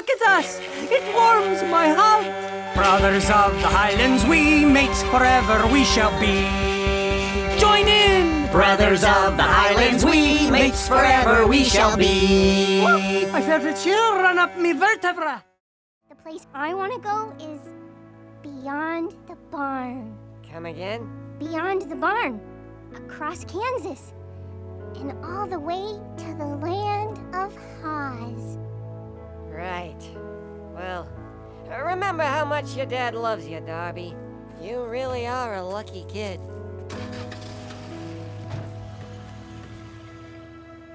look at us. It warms my heart. Brothers of the Highlands, we mates forever we shall be. Join in! Brothers of the Highlands, we mates forever we shall be. I felt a chill run up me vertebra. The place I want to go is beyond the barn. Come again? Beyond the barn, across Kansas, and all the way to the land of Oz. Right. Well, remember how much your dad loves you, Darby. You really are a lucky kid.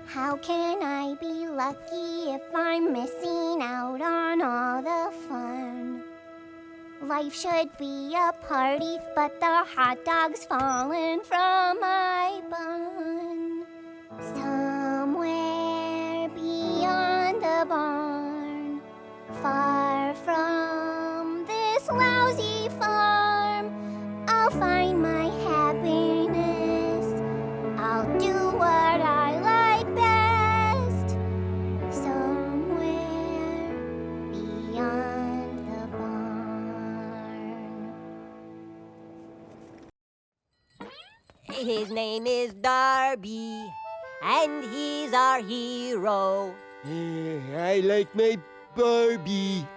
How can I be lucky if I'm missing out on all the fun? Life should be a party, but the hot dog's fallen from my bun. Somewhere beyond the barn, far from this lousy farm, I'll find my happiness. I'll do what I like best. Somewhere beyond the barn. His name is Darby, and he's our hero. I like my Barbie,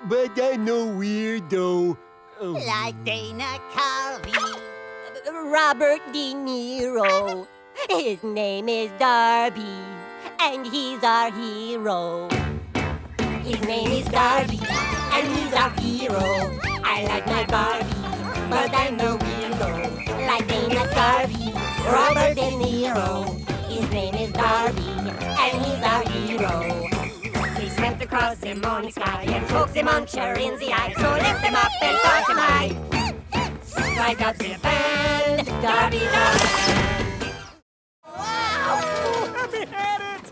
but I'm no weirdo. Like Dana Carvey, Robert De Niro. His name is Darby, and he's our hero. His name is Darby, and he's our hero. I like my Barbie, but I'm no weirdo. Like Dana Carvey, Robert De Niro. His name is Darby, and he's our hero. He swept across the morning sky and pokes him Muncher in the eye. So lift him up and toss him high. Strike up the band, Darby the band. Wow! We had it!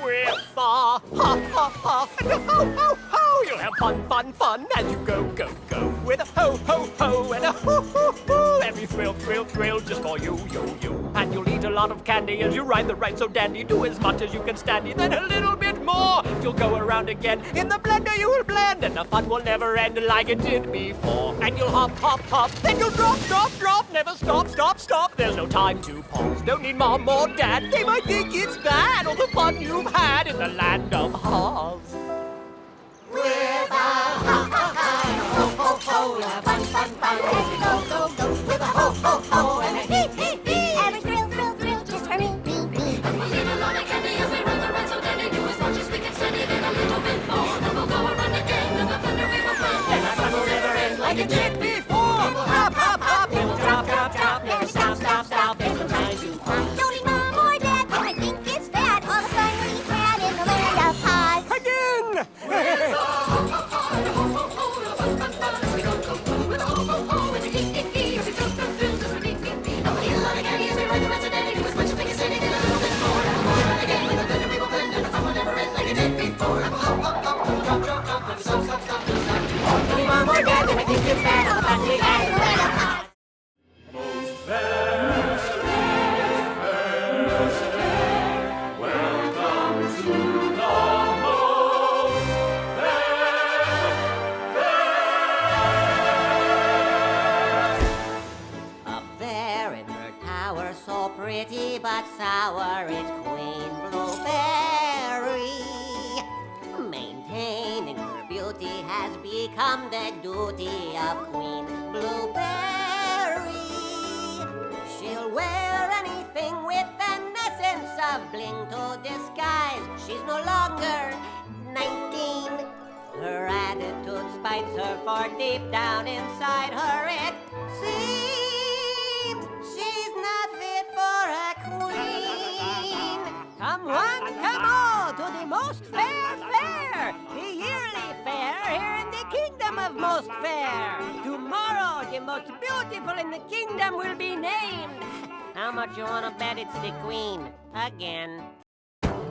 With the ha ha ha and a ho ho ho, you'll have fun, fun, fun as you go, go, go. With a ho ho ho and a hoo hoo hoo, every thrill, thrill, thrill just for you, you, you. And you'll eat a lot of candy as you ride the ride so dandy. Do as much as you can stand, then a little bit more. You'll go around again in the blender you will blend, and the fun will never end like it did before. And you'll hop, hop, hop, then you'll drop, drop, drop. Never stop, stop, stop. There's no time to pause. Don't need mom or dad. They might think it's bad, all the fun you've had in the land of Oz. With a ha ha ha and a ho ho ho, you'll have fun, fun, fun as you go, go, go. With a ho ho ho and a hee hee hee. Every thrill, thrill, thrill, just for me, me, me. And we'll eat a lot of candy as we run the ride so dandy. Do as much as we can stand it and a little bit more. Then we'll go around again and the thunder we will play. And our fun will never end like it did before. We'll hop, hop, hop, then we'll drop, drop, drop. Never stop, stop, stop. There's no time to pause. Don't need mom or dad, they might think it's bad. All the fun we had in the land of Oz. Again! Mom or dad, they might think it's bad, all the fun we had in the land of Oz. Up there in her tower, so pretty but sour, it's Queen Blueberry. Maintaining her beauty has become the duty of Queen Blueberry. She'll wear anything with an essence of bling to disguise. She's no longer 19. Her attitude spites her, for deep down inside her it seems she's not fit for a queen. Come one, come all, to the most fair fair, the yearly fair here in the kingdom of most fair. Tomorrow, the most beautiful in the kingdom will be named. How much you wanna bet it's the queen? Again.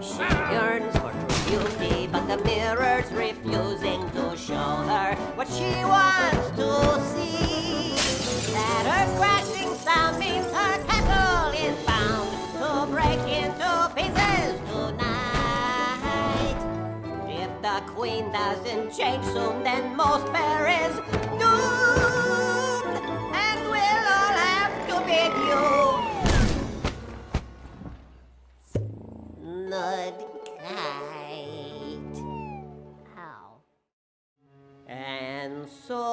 She yearns for true beauty, but the mirror's refusing to show her what she wants to see. That her crashing sound means her castle is bound to break into pieces tonight. queen doesn't change soon, then most fare is doomed, and we'll all have to bid you Nudkite. Ow. And so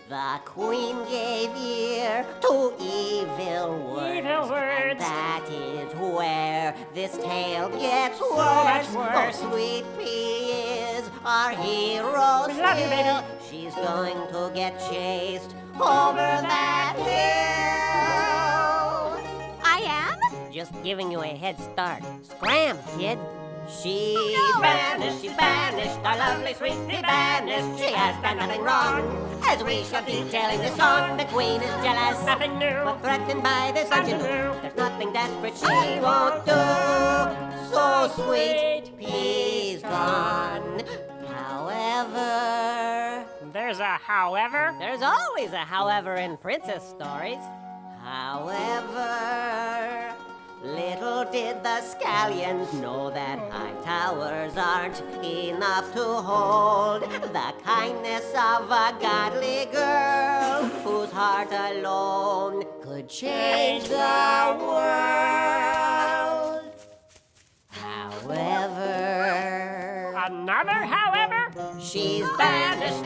the queen gave ear to evil words. Evil words. And that is where this tale gets worse. worse. Oh, Sweet Pea is our hero We love you, still. baby. She's going to get chased over that hill. I am? Just giving you a head start. Scram, kid. She's no. banished, our lovely sweet pea banished. She has done nothing wrong. As we shall detailing this song, the queen is jealous. Nothing new. But threatened by this Nothing unto new. there's nothing desperate she won't do. So Sweet Pea's gone. However, There's a however. there's always a however in princess stories. However, little did the scallions know that high towers aren't enough to hold the kindness of a godly girl whose heart alone could change the world. However, Another however. she's banished,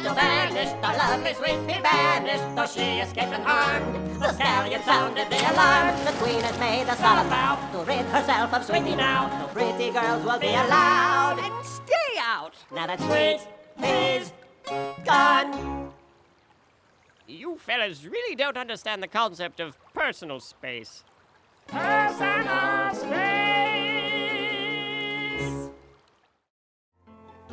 our lovely sweet pea banished, though she escaped unharmed. The stallion sounded the alarm. The queen has made a solemn vow to rid herself of Sweetie now. No pretty girls will be allowed. And stay out. Now that Sweet Pea's gone. You fellas really don't understand the concept of personal space. Personal space.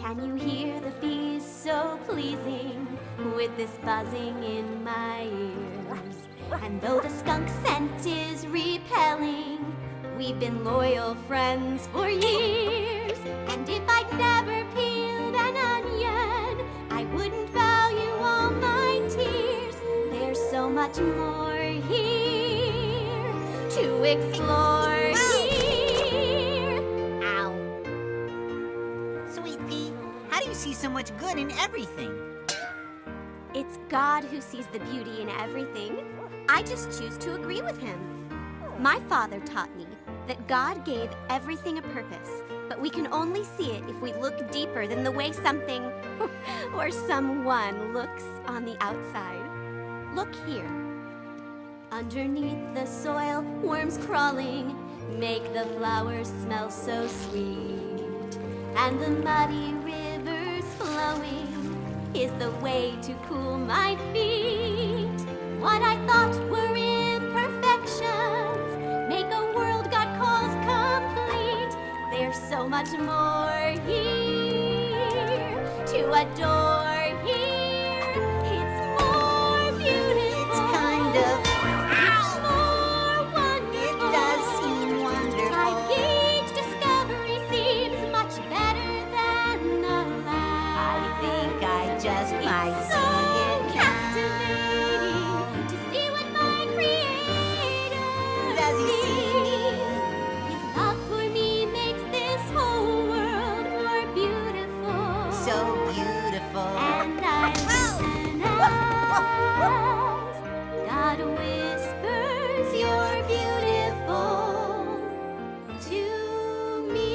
Can you hear the bees so pleasing with this buzzing in my ears? And though the skunk scent is repelling, we've been loyal friends for years. And if I'd never peeled an onion, I wouldn't value all my tears. There's so much more here to explore here. Ow. Sweet Pea, how do you see so much good in everything? It's God who sees the beauty in everything. I just choose to agree with him. My father taught me that God gave everything a purpose, but we can only see it if we look deeper than the way something or someone looks on the outside. Look here. Underneath the soil, worms crawling make the flowers smell so sweet. And the muddy rivers flowing is the way to cool my feet. What I thought were imperfections make a world God calls complete. There's so much more here to adore here. It's more beautiful. It's kind of... It's more wonderful. It does seem wonderful. My gauge discovery seems much better than the last. I think I just might It's see so it now. captivating to see what my creator Does he see sees. His love for me makes this whole world more beautiful. So beautiful. And I listen as God whispers, "You're beautiful" to me.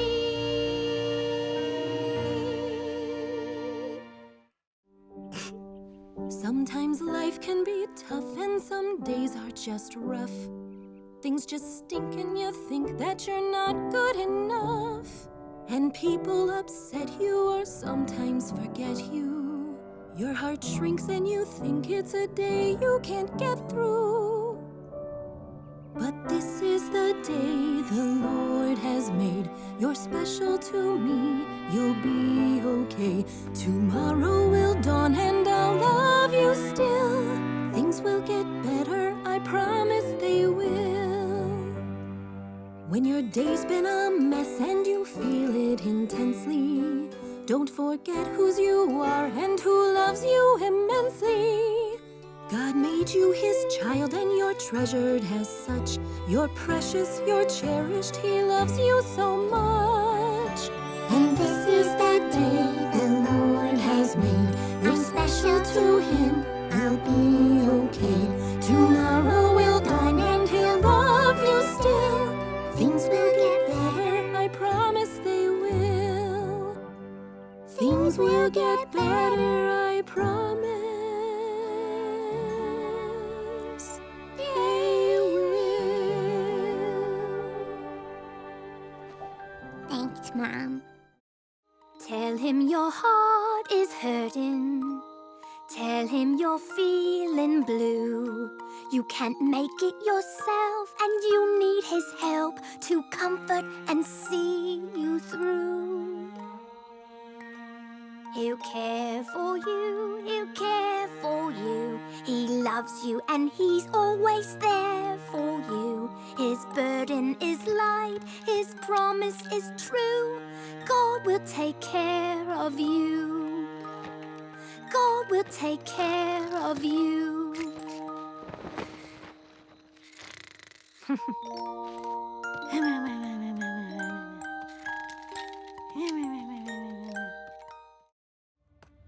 Sometimes life can be tough and some days are just rough. Things just stink and you think that you're not good enough. And people upset you or sometimes forget you. Your heart shrinks and you think it's a day you can't get through. But this is the day the Lord has made. You're special to me, you'll be okay. Tomorrow will dawn and I'll love you still. Things will get better, I promise they will. When your day's been a mess and you feel it intensely, don't forget whose you are and who loves you immensely. God made you his child and you're treasured as such. You're precious, you're cherished, he loves you so much. to him, I'll be okay. Tomorrow we'll dine and he'll love you still. Things will get better, I promise they will. Things will get better, I promise they will. Thanks, Mom. Tell him your heart is hurting. Tell him you're feeling blue. You can't make it yourself and you need his help to comfort and see you through. He'll care for you, he'll care for you. He loves you and he's always there for you. His burden is light, his promise is true. God will take care of you. God will take care of you.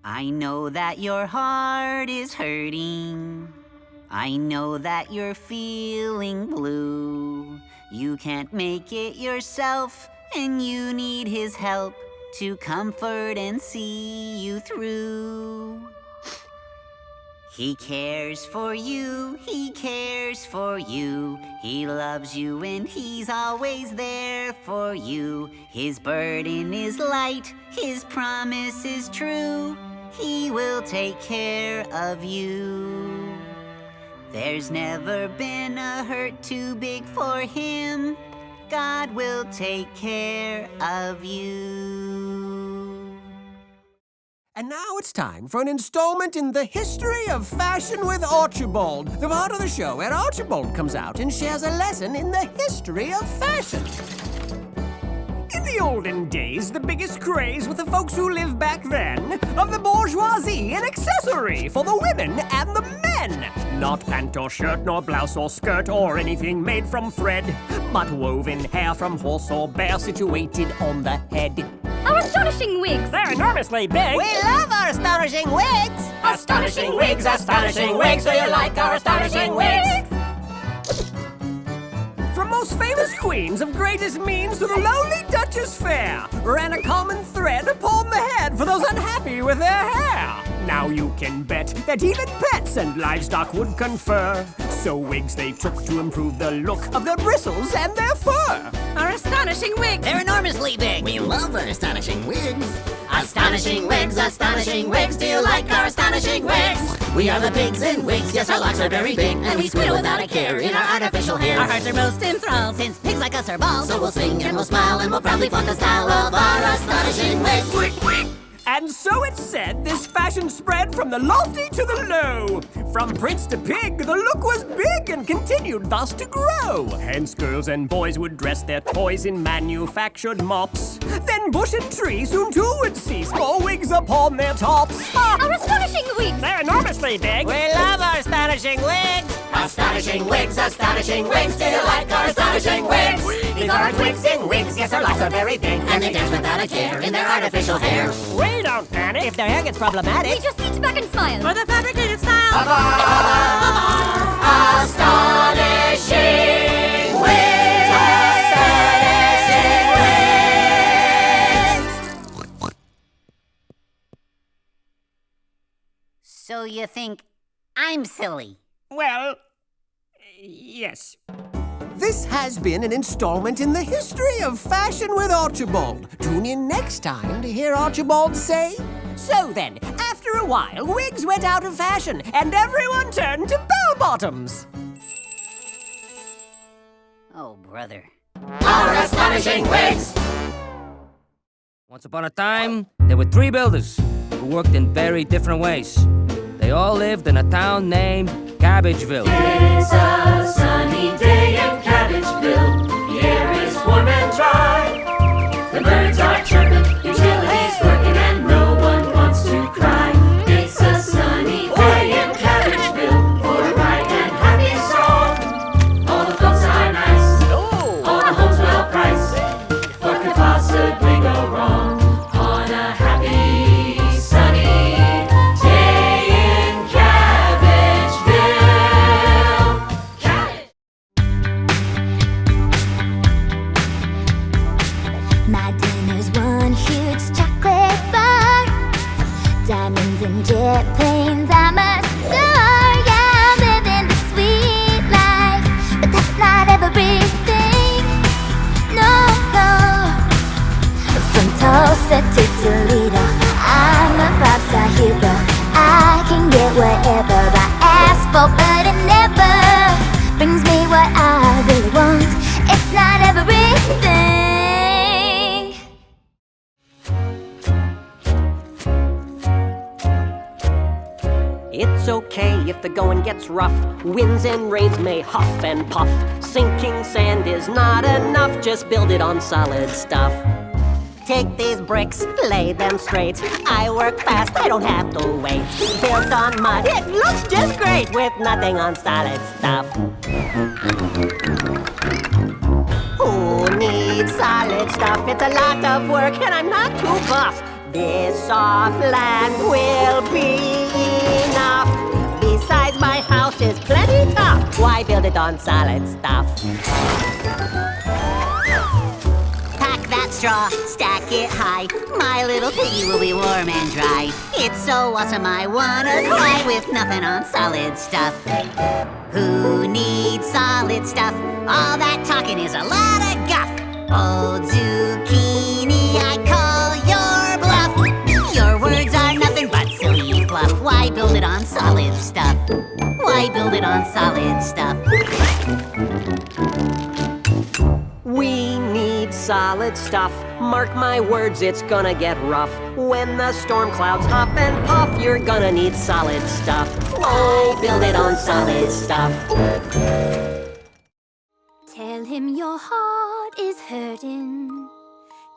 I know that your heart is hurting. I know that you're feeling blue. You can't make it yourself, and you need his help to comfort and see you through. He cares for you, he cares for you. He loves you and he's always there for you. His burden is light, his promise is true. He will take care of you. There's never been a hurt too big for him. God will take care of you. And now it's time for an installment in the history of fashion with Archibald, the part of the show where Archibald comes out and shares a lesson in the history of fashion. In the olden days, the biggest craze with the folks who lived back then of the bourgeoisie, an accessory for the women and the men. Not pant or shirt, nor blouse or skirt, or anything made from thread, but woven hair from horse or bear situated on the head. Our astonishing wigs! They're enormously big. We love our astonishing wigs! Astonishing wigs, astonishing wigs. Do you like our astonishing wigs? From most famous queens of greatest means to the lowly Duchess fair, ran a common thread upon the head for those unhappy with their hair. Now you can bet that even pets and livestock would confer. So wigs they took to improve the look of their bristles and their fur. Our astonishing wigs! They're enormously big! We love our astonishing wigs. Astonishing wigs, astonishing wigs. Do you like our astonishing wigs? We are the pigs in wigs. Yes, our locks are very big, and we squeal without a care in our artificial hair. Our hearts are most enthralled since pigs like us are bald. So we'll sing and we'll smile and we'll proudly flaunt the style of our astonishing wigs. And so it's said this fashion spread from the lofty to the low. From prince to pig, the look was big and continued thus to grow. Hence girls and boys would dress their toys in manufactured mops. Then bush and tree soon too would cease, more wigs upon their tops. Our astonishing wigs! They're enormously big. We love our astonishing wigs! Astonishing wigs, astonishing wigs. Do you like our astonishing wigs? These are twigs in wigs. Yes, our locks are very big. And they dance without a care in their artificial hair. We don't panic. If their hair gets problematic, We just sit back and smile for the fabricated style. Astonishing wigs. Astonishing wigs. So you think I'm silly? Well, yes. This has been an installment in the history of fashion with Archibald. Tune in next time to hear Archibald say, "So then, after a while, wigs went out of fashion and everyone turned to bell-bottoms." Oh, brother. Our astonishing wigs. Once upon a time, there were 3 builders who worked in very different ways. They all lived in a town named Cabbageville. It's a sunny day in Cabbageville. The air is warm and dry. The birds are chirping, utilities working, and no one wants to cry. It's a sunny day in Cabbageville for a bright and happy song. All the folks are nice, all the homes well priced. What could possibly go wrong on a happy, sunny day in In jet planes, I'm a star. Yeah, I'm living the sweet life, but that's not everything. No, no. From Tulsa to Toledo, I'm a pop star hero. I can get whatever I ask for, but it never brings me what I really want. It's not everything. It's okay if the going gets rough. Winds and rains may huff and puff. Sinking sand is not enough. Just build it on solid stuff. Take these bricks, lay them straight. I work fast, I don't have to wait. Built on mud, it looks just great with nothing on solid stuff. Who needs solid stuff? It's a lot of work and I'm not too buff. This soft land will be enough. Besides, my house is plenty tough. Why build it on solid stuff? That straw, stack it high. My little piggy will be warm and dry. It's so awesome I wanna cry with nothing on solid stuff. Who needs solid stuff? All that talking is a lot of guff. Old zucchini, I call your bluff. Your words are nothing but silly fluff. Why build it on solid stuff? Why build it on solid stuff? We need solid stuff. Mark my words, it's gonna get rough. When the storm clouds huff and puff, you're gonna need solid stuff. Oh, build it on solid stuff. Tell him your heart is hurting.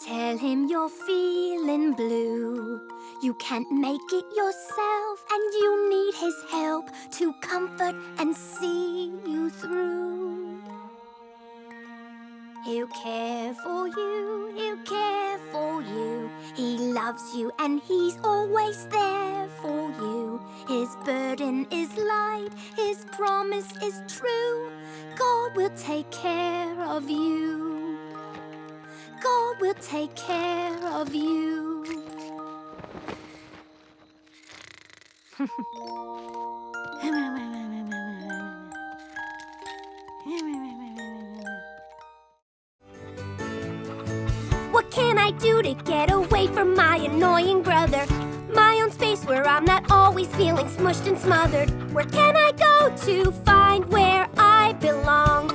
Tell him you're feeling blue. You can't make it yourself, and you need his help to comfort and see you through. He'll care for you, he'll care for you. He loves you and he's always there for you. His burden is light, his promise is true. God will take care of you. God will take care of you. What can I do to get away from my annoying brother? My own space where I'm not always feeling smushed and smothered. Where can I go to find where I belong?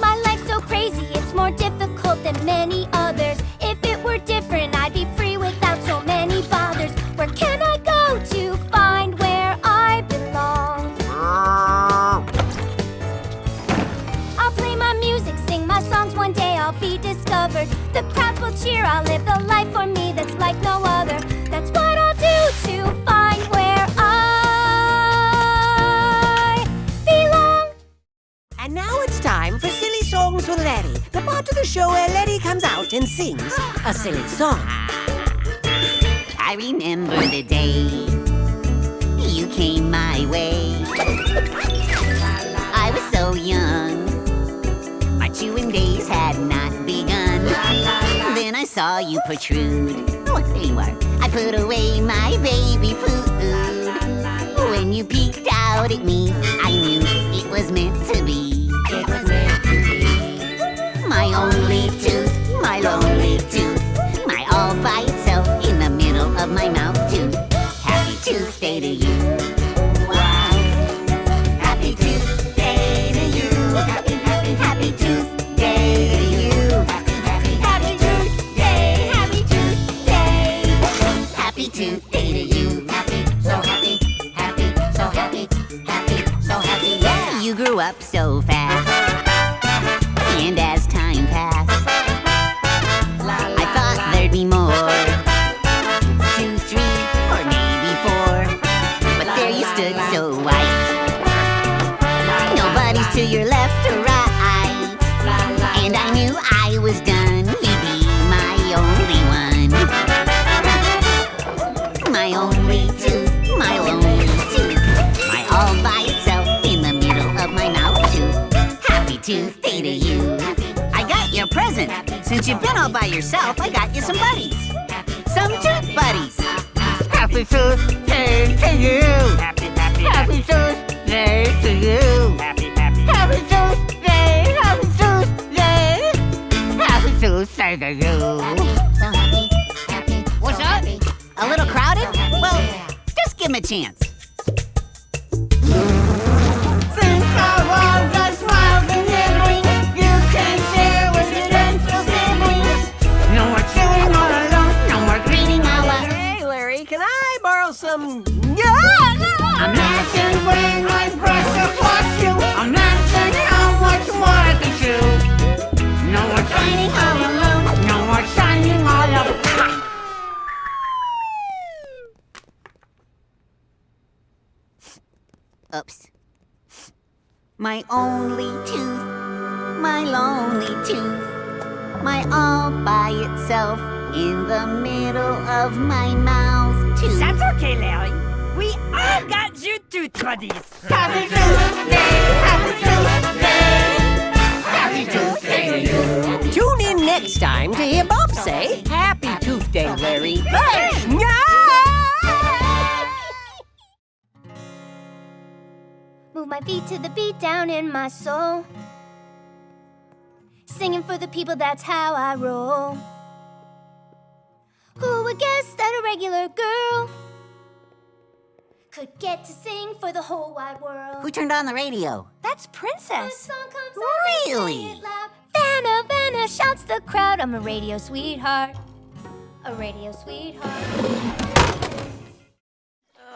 My life's so crazy, it's more difficult than many others. If it were different, I'd be free without so many bothers. Where can I go to find where I belong? I'll play my music, sing my songs, one day I'll be discovered. The crowds will cheer, I'll live the life for me that's like no other. That's what I'll do to find where I belong. And now it's time for Silly Songs with Letty, the part of the show where Letty comes out and sings a silly song. I remember the day you came my way. I was so young, my chewing days had not begun. Then I saw you protrude. Oh, there you are. I put away my baby food. When you peeked out at me, I knew it was meant to be. It was meant to be. My only tooth, my lonely tooth, my all by itself in the middle of my mouth tooth. Happy Tuesday to you. Wow. Happy Tuesday to you. Happy, happy, happy Tuesday to you. Happy, happy, happy Tuesday. Happy Tuesday. Happy Tuesday to you. Happy, so happy, happy, so happy, happy, so happy. Yeah. You grew up so fast. And as time passed, I thought there'd be more. 2, 3, or maybe 4. But there you stood so white. Nobody's to your left or right. And I knew I was done. You'd be my only one. My only tooth, my lonely tooth, my all by itself in the middle of my mouth tooth. Happy Tuesday to you. I got you a present. Since you've been all by yourself, I got you some buddies. some tooth buddies. Happy Tuesday to you. Happy, happy, Happy Tuesday to you. happy, happy. Happy Tuesday, Happy Tuesday, Happy Tuesday to you. So happy, happy. What's so up? happy. A little crowded? Well, just give him a chance. Think of all the smiles and memories you can share with your gentle siblings. No more chewing all alone, no more greeting all alone. Hey, Larry, can I borrow some... Imagine when I brush across you. Imagine how much more I can chew. No more shining all alone, no more shining all alone. Oops. My only tooth, my lonely tooth, my all by itself in the middle of my mouth tooth. That's okay, Larry. We all got you tooth buddies. Happy Tuesday, Happy Tuesday, Happy Tuesday to you. Tune in next time to hear Bob say, Happy Tooth Day, Larry. Move my feet to the beat down in my soul. Singing for the people, that's how I roll. Who would guess that a regular girl could get to sing for the whole wide world? Who turned on the radio? That's Princess. Song comes on, Really? they say it loud. Vanna, Vanna, shouts the crowd. I'm a radio sweetheart. A radio sweetheart.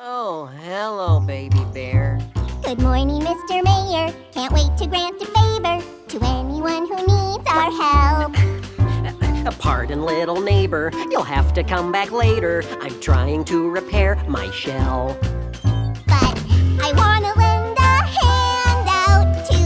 Oh, hello, baby bear. Good morning, Mr. Mayor. Can't wait to grant a favor to anyone who needs our help. Pardon, little neighbor, you'll have to come back later. I'm trying to repair my shell. But I want to lend a hand out to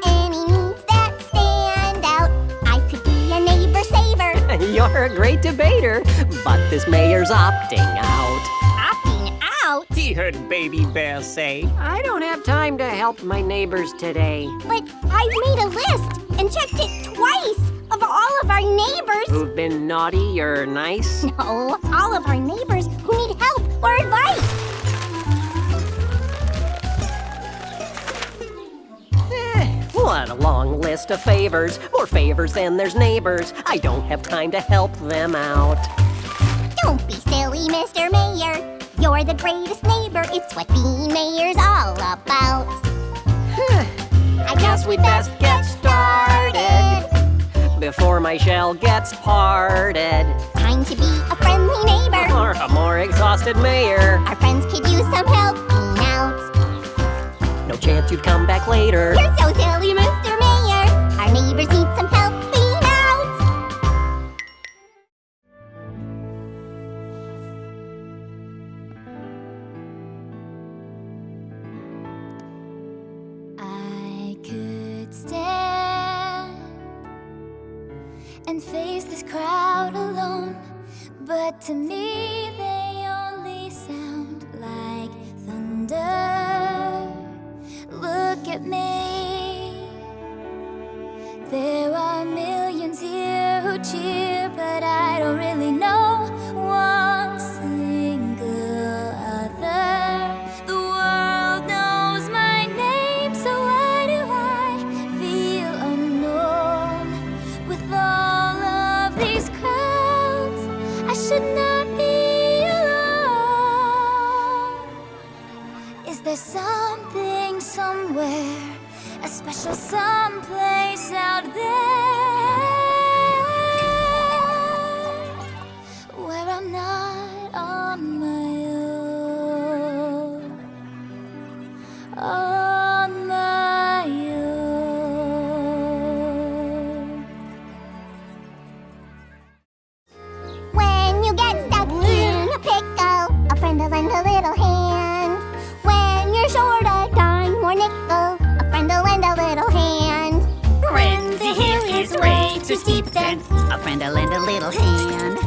any needs that stand out. I could be a neighbor saver. You're a great debater, but this mayor's opting out. Opting out? He heard Baby Bear say. I don't have time to help my neighbors today. But I've made a list and checked it twice of all of our neighbors. Who've been naughty or nice? No, all of our neighbors who need help or advice. What a long list of favors. More favors than there's neighbors. I don't have time to help them out. Don't be silly, Mr. Mayor. You're the greatest neighbor. It's what being mayor's all about. I guess we best get started before my shell gets parted. Time to be a friendly neighbor. Or a more exhausted mayor. Our friends could use some help being out. No chance you'd come back later. You're so silly, Mr. Mayor. Our neighbors need some help being out. I could stand and face this crowd alone, but to me they only sound like thunder. Look at me. There are millions here who cheer, but I don't really know one single other. The world knows my name, so why do I feel unknown? With all of these crowds, I should not be alone. Is there something somewhere, a special someplace out there, where I'm not on my own, on my own? When you get stuck in a pickle, a friend will lend a little hand. When you're short a dime or nickel, a friend will lend a little hand. When the hill is way too steep, then a friend will lend a little hand.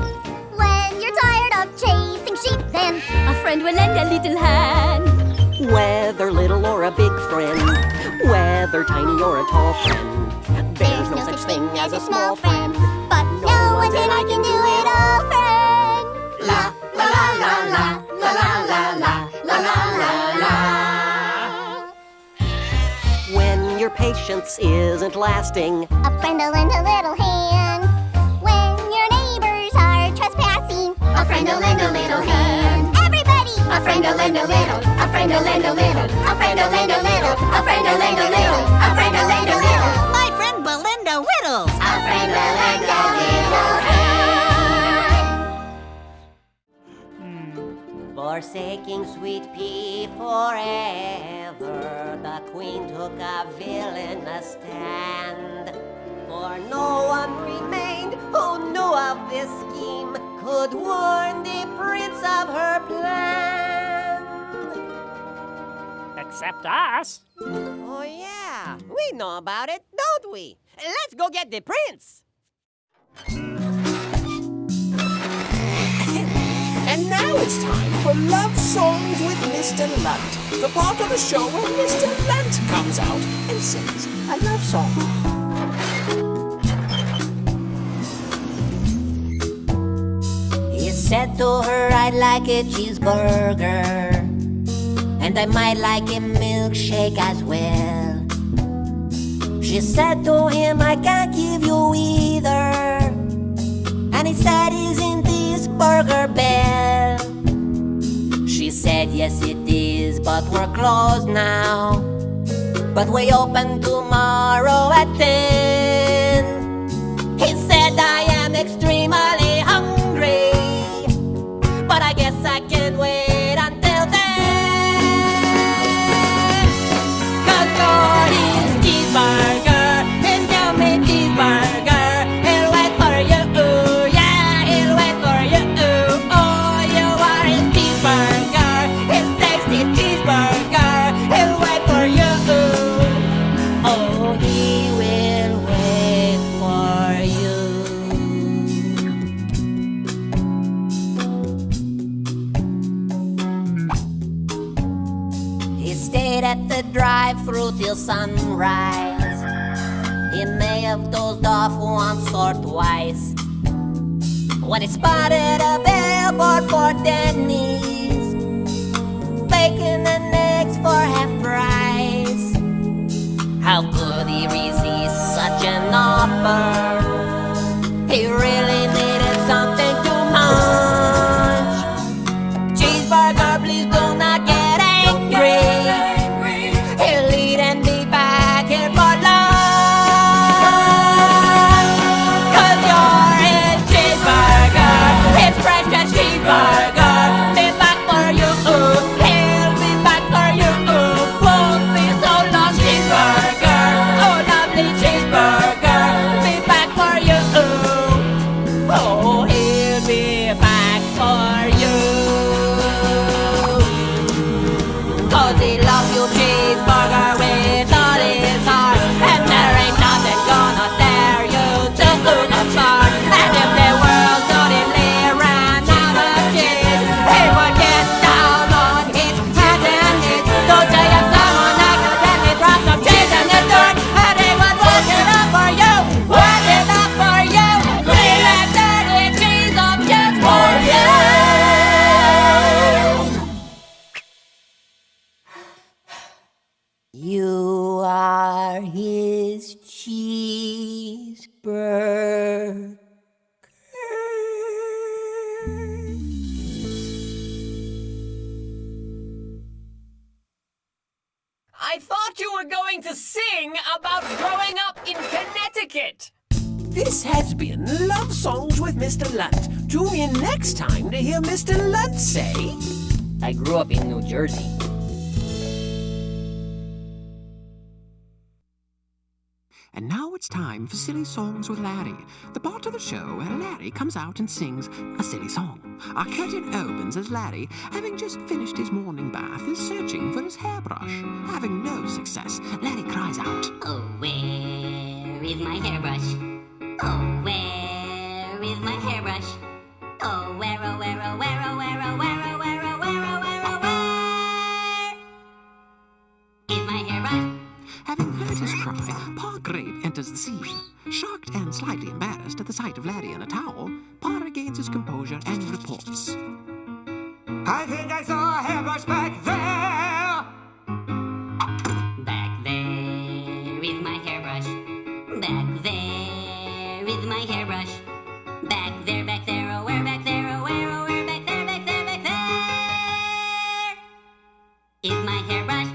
When you're tired of chasing sheep, then a friend will lend a little hand. Whether little or a big friend, whether tiny or a tall friend, there's no such thing as a small friend. But no one said I can do it all, friend. la la la la la la la la la la la la. When your patience isn't lasting, A friend will lend a little hand. When your neighbors are trespassing, A friend will lend a little hand. everybody! A friend will lend a little. A friend will lend a little. A friend will lend a little. A friend will lend a little. A friend will lend a little. my friend Belinda Whittles. A friend will lend a little hand. Forsaking sweet pea forever, the queen took a villainous stand. For no one remained who knew of this scheme, could warn the prince of her plan. Except us. Oh yeah, we know about it, don't we? Let's go get the prince. And now it's time for Love Songs with Mr. Lunt, the part of the show where Mr. Lunt comes out and sings a love song. He said to her, I'd like a cheeseburger, and I might like a milkshake as well. She said to him, I can't give you either, and he said, isn't this Burger Bell? She said, yes it is, but we're closed now, but we open tomorrow at 10. He said, I am extremely hungry, but I guess I can wait until then. 'Cause you're his cheeseburger, his yummy cheeseburger. He'll wait for you, yeah, he'll wait for you. Oh, you are his cheeseburger, his tasty cheeseburger. He'll wait for you. Oh, he will wait for you. He stayed at the drive-thru till sunrise. He may have dozed off once or twice when he spotted a billboard for Denny's, bacon and eggs for half price. How could he resist such an offer? He really needed something to munch. Cheeseburger, please do not get angry. He'll eat and be back here for lunch. 'Cause you're his cheeseburger, his precious cheeseburger. Be back for you, he'll be back for you. Won't be so long, cheeseburger. Oh, lovely cheeseburger. Be back for you. Oh, he'll be back for you. 'Cause he loves you, cheeseburger, with all his heart. And there ain't nothing gonna tear you just apart. And if the world suddenly ran out of cheese, he would get down on his hands and knees. Don't you have someone accidentally dropped some cheese in the dirt, and he would wash it up for you, wash it up for you, clean and dirty cheese up just for you. You are his cheeseburger. I thought you were going to sing about growing up in Connecticut. This has been Love Songs with Mr. Lunt. Tune in next time to hear Mr. Lunt say, I grew up in New Jersey. And now it's time for Silly Songs with Larry, the part of the show where Larry comes out and sings a silly song. Our curtain opens as Larry, having just finished his morning bath, is searching for his hairbrush. Having no success, Larry cries out, Oh, where is my hairbrush? Oh, where is my hairbrush? Oh, where, oh, where, oh, where, oh, where, oh, where, oh, where, oh, where, oh, where, oh, where is my hairbrush? Having heard his cry, try, Pa Grape enters the scene. Shocked and slightly embarrassed at the sight of Laddie in a towel, Pa regains his composure and reports. I think I saw a hairbrush back there. Back there is my hairbrush. Back there is my hairbrush. Back there, oh where, back there, oh where, back there, back there, back there is my hairbrush.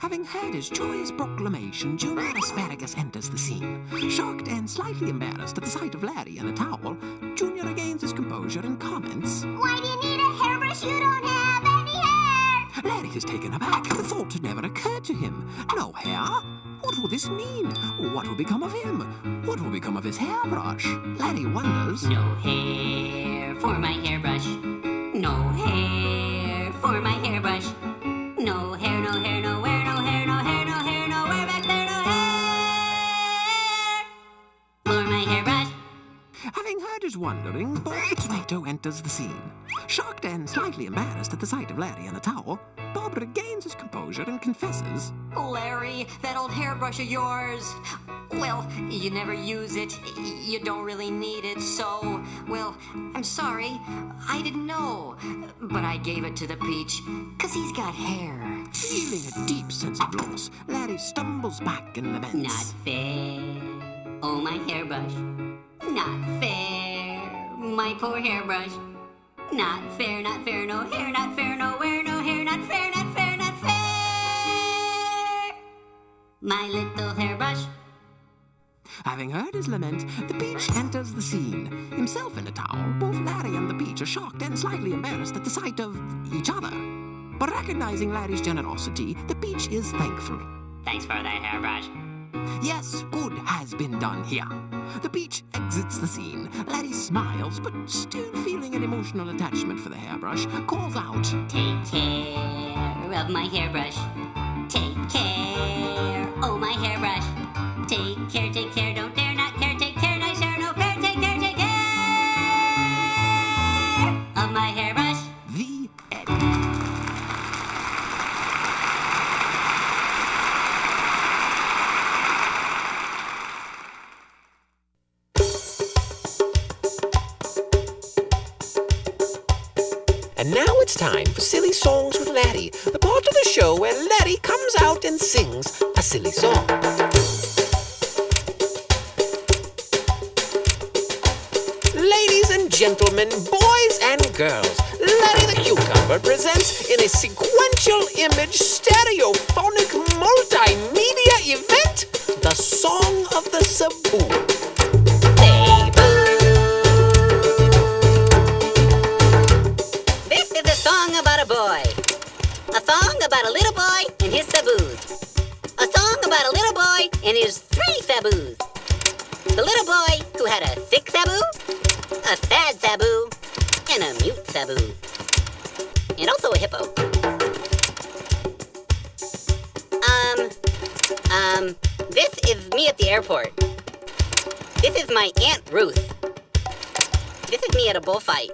Having heard his joyous proclamation, Junior Asparagus enters the scene. Shocked and slightly embarrassed at the sight of Laddie in a towel, Junior regains his composure and comments. Why do you need a hairbrush? You don't have any hair! Laddie is taken aback. The thought had never occurred to him. No hair? What will this mean? What will become of him? What will become of his hairbrush? Laddie wonders. No hair for my hairbrush. No hair for my hairbrush. No hair, no hair, nowhere, no hair, no hair, no hair, nowhere, back there, no hair for my hairbrush. Having heard his wondering, Bob the Tomato enters the scene. Shocked and slightly embarrassed at the sight of Laddie in a towel, Bob regains his composure and confesses. Larry, that old hairbrush of yours. Well, you never use it. You don't really need it, so... Well, I'm sorry. I didn't know. But I gave it to the Peach, 'cause he's got hair. Feeling a deep sense of loss, Laddie stumbles back and laments. Not fair. Oh, my hairbrush. Not fair. My poor hairbrush. Not fair, no hair, not fair, nowhere, no hair, not fair, not fair, not fair. My little hairbrush. Having heard his lament, the Peach enters the scene. Himself in a towel, both Laddie and the Peach are shocked and slightly embarrassed at the sight of each other. But recognizing Laddie's generosity, the Peach is thankful. Thanks for the hairbrush. Yes, good has been done here. The Peach exits the scene. Laddie smiles, but still feeling an emotional attachment for the hairbrush, calls out, Take care of my hairbrush. Take care, oh my hairbrush. Take care, don't dare not care. Take care, nice hair, no care. Take care of my hairbrush. The end. And now it's time for Silly Songs with Laddie, the part of the show where Laddie comes out and sings a silly song. Ladies and gentlemen, boys and girls, Laddie the Cucumber presents in a sequential image stereophonic multimedia event the Song of the Sabu. This is a song about a boy. A song about a little boy and his saboos. A song about a little boy and his 3 saboos. The little boy who had a sick sabu, a sad sabu, and a mute sabu. And also a hippo. This is me at the airport. This is my Aunt Ruth. This is me at a bullfight.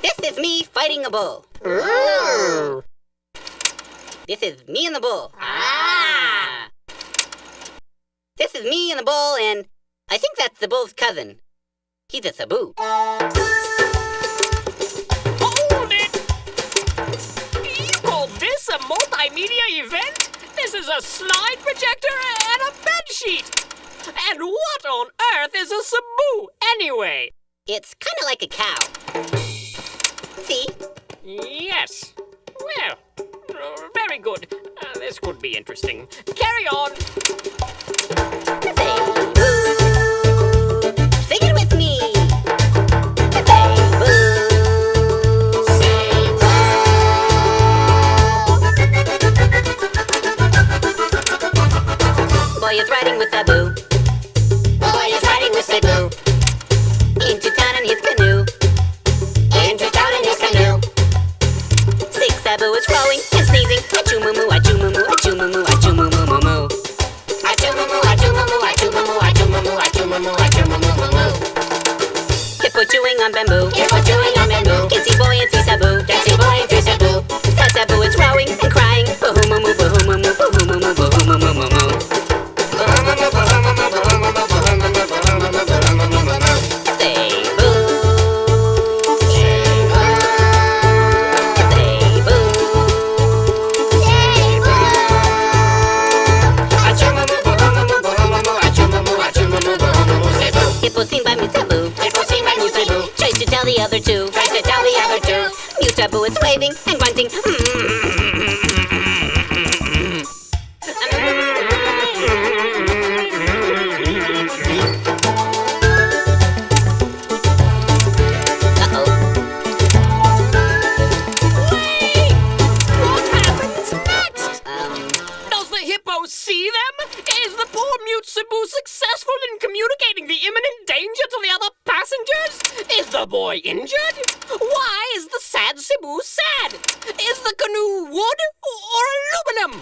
This is me fighting a bull. Ooh. This is me and the bull. Ah! This is me and the bull, and I think that's the bull's cousin. He's a sabu. Hold it! You call this a multimedia event? This is a slide projector and a bedsheet. And what on earth is a sabu, anyway? It's kind of like a cow. See? Yes. Well, very good. This could be interesting. Carry on. Sing it with me. Boy is riding with Sabu. Boy is riding with Sabu. Into town in his canoe. Into town in his canoe. 6 Sabu is rowing and sneezing. Achoo moo moo, achoo moo moo, achoo moo moo, achoo moo moo moo moo. Achoo moo moo, achoo moo moo, achoo moo moo, achoo moo moo, achoo moo moo, achoo moo moo moo moo. Hippo chewing on bamboo. Hippo chewing on bamboo. Dancing boy and 3 Sabu. Dancing boy and 3 Sabu. Sad Sabu is rowing and crying. Boo moo moo, boo moo moo, boo moo moo, boo moo moo moo moo. Hippo seen by Mutabu. Hippo seen by Mutabu. Tries to tell the other two. Tries to tell the other two. Mutabu is waving and grunting. See them? Is the poor mute Cebu successful in communicating the imminent danger to the other passengers? Is the boy injured? Why is the sad Cebu sad? Is the canoe wood or aluminum?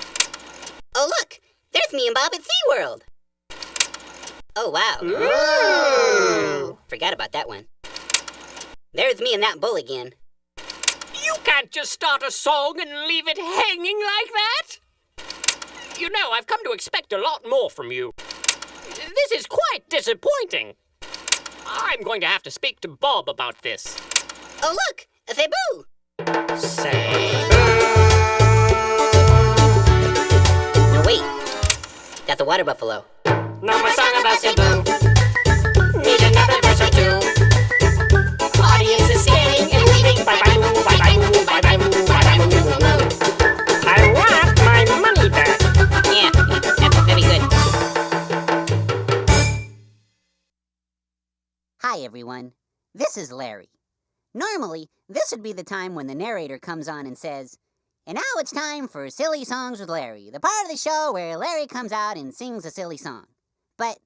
Oh, look! There's me and Bob at SeaWorld. Oh, wow. Ooh. Forgot about that one. There's me and that bull again. You can't just start a song and leave it hanging like that! You know, I've come to expect a lot more from you. This is quite disappointing. I'm going to have to speak to Bob about this. Oh, look! A Cebu! Cebu! No, wait. That's a water buffalo. No more song about Cebu. Need another verse or two. Audience is scaring and leaving. Bye-bye-moo, bye-bye-moo, bye-bye-moo, bye-bye-moo. I want my money back. Yeah, that's very good. Hi, everyone. This is Larry. Normally, this would be the time when the narrator comes on and says, "And now it's time for Silly Songs with Larry, the part of the show where Larry comes out and sings a silly song." But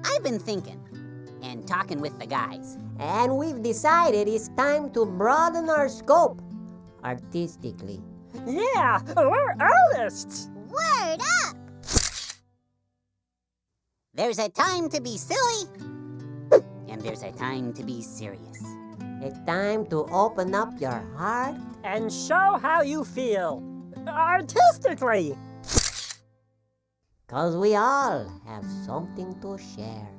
I've been thinking and talking with the guys. And we've decided it's time to broaden our scope artistically. Yeah, we're artists. Word up! There's a time to be silly, and there's a time to be serious. A time to open up your heart And show how you feel. Artistically. 'cause we all have something to share.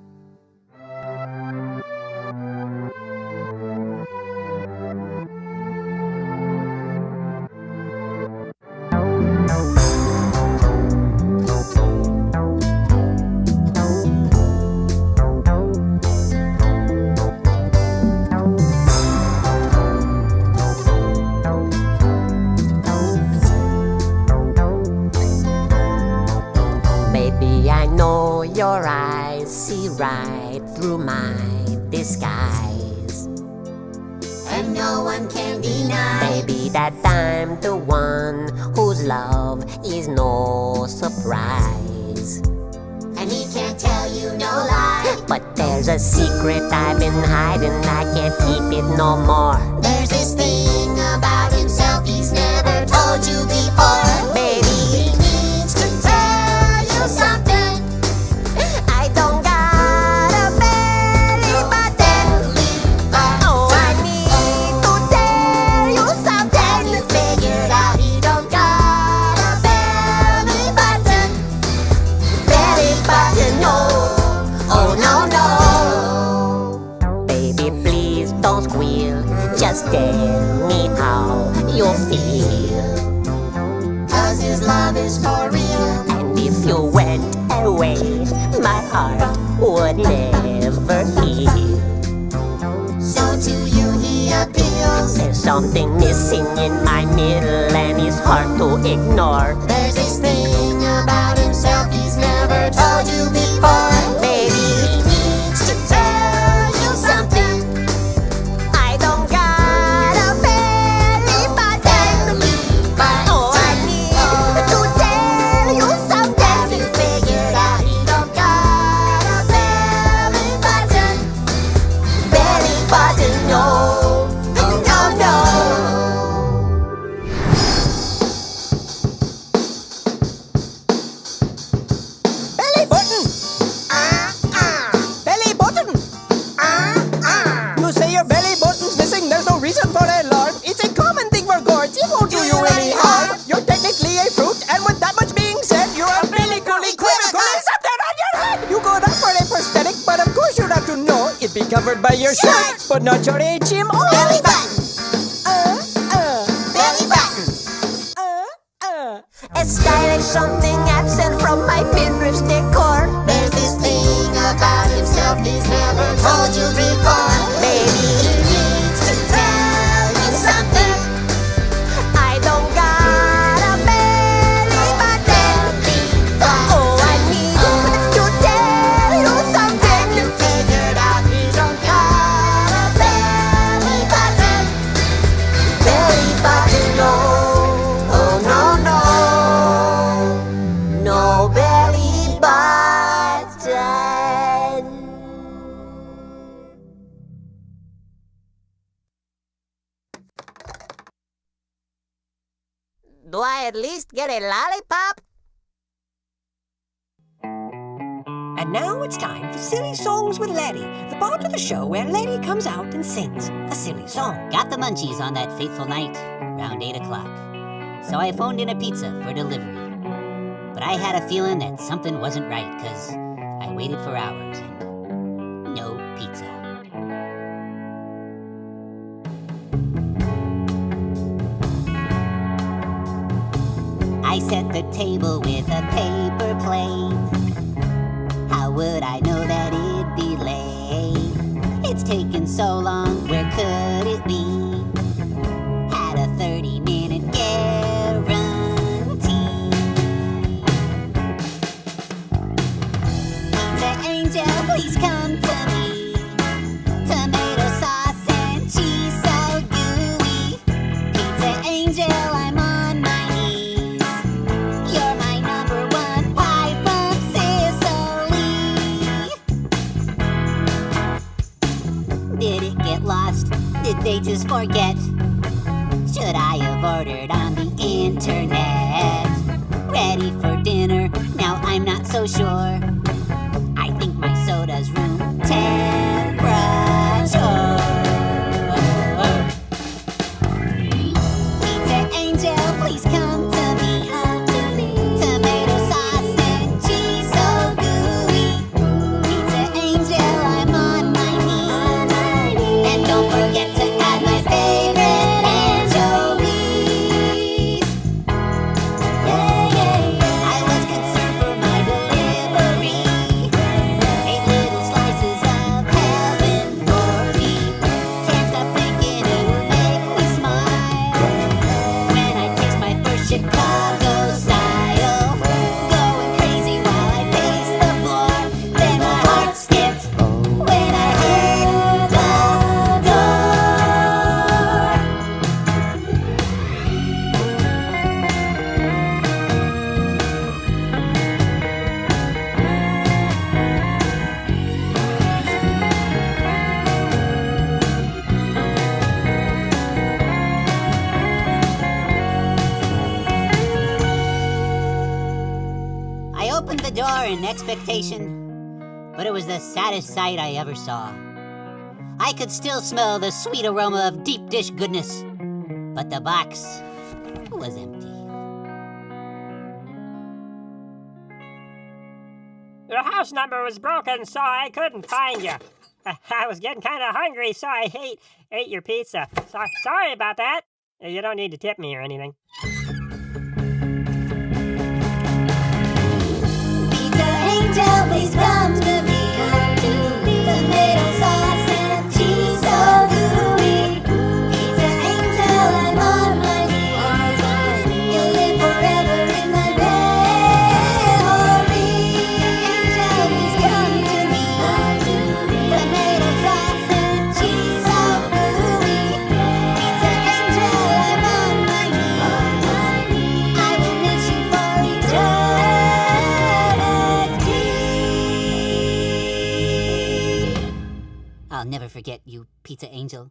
Baby, I know your eyes see right through my disguise. And no one can deny. Baby, that I'm the one whose love is no surprise. And he can't tell you no lie. But there's a secret I've been hiding, I can't keep it no more. There's this thing about himself he's never told you before. Baby, He needs to tell you something. I don't got a belly button. Oh, I need to tell you something. You figured out he don't got a belly button. Belly button, no. Oh no no. Baby, please don't squeal. Just tell me how you feel. 'Cause his love is for real. And if you went away, my heart would never heal. So to you he appeals. There's something missing in my middle, and it's hard to ignore. There's this thing about himself he's never told you before. Baby, He needs to tell you something. I don't got a belly button. Oh, I need to tell you something. You figured out he don't got a belly button. Belly button, no. Oh no no. Belly button! Belly button! You say your belly button's missing, there's no reason for alarm. It's a common thing for gourds, it won't do you any harm. You're technically a fruit, and with that much being said, you're umbilically equivocal. There's something on your head! You could ask for a prosthetic, but of course you'd have to know it'd be covered by your shirt, but not your HMO. Belly button. Belly button. A stylish something absent from my midriff's decor. There's this thing about himself he's never told Do I at least get a lollipop? And now it's time for Silly Songs with Larry, the part of the show where Larry comes out and sings a silly song. Got the munchies on that fateful night, around 8 o'clock. So I phoned in a pizza for delivery. But I had a feeling that something wasn't right, because I waited for hours and no pizza. I set the table with a paper plate. How would I know that it'd be late? It's taken so long, where could it be? Had a 30-minute guarantee. Pizza Angel, please come to me. Tomato sauce and cheese so gooey. Pizza Angel, I'm on my knees. You're my number one pie from Sicily. Did it get lost? Did they just forget? Should I have ordered on the internet? Ready for dinner, now I'm not so sure. I think my soda's room temperature. Pizza Angel, please come to me. Tomato sauce and cheese so gooey. Pizza Angel, I'm on my knees. And don't forget to add my favorite anchovies. I was concerned for my delivery. 8 little slices of heaven for me. Can't stop thinking it would make me smile when I taste my first Chicago style. Going crazy while I pace the floor. Then my heart skipped when I heard the door. I opened the door in expectation, but it was the saddest sight I ever saw. I could still smell the sweet aroma of deep dish goodness, but the box was empty. Your house number was broken, so I couldn't find you. I was getting kind of hungry, so I ate your pizza. Sorry about that. You don't need to tip me or anything. Pizza Angel, please come to me. Tomato sauce and cheese so gooey. Pizza Angel, I'm on my knees. You'll live forever in my memory. Angel, please come to me. Tomato sauce and cheese so gooey. Pizza Angel, I'm on my knees. I will miss you for eternity. I'll never forget you, Pizza Angel.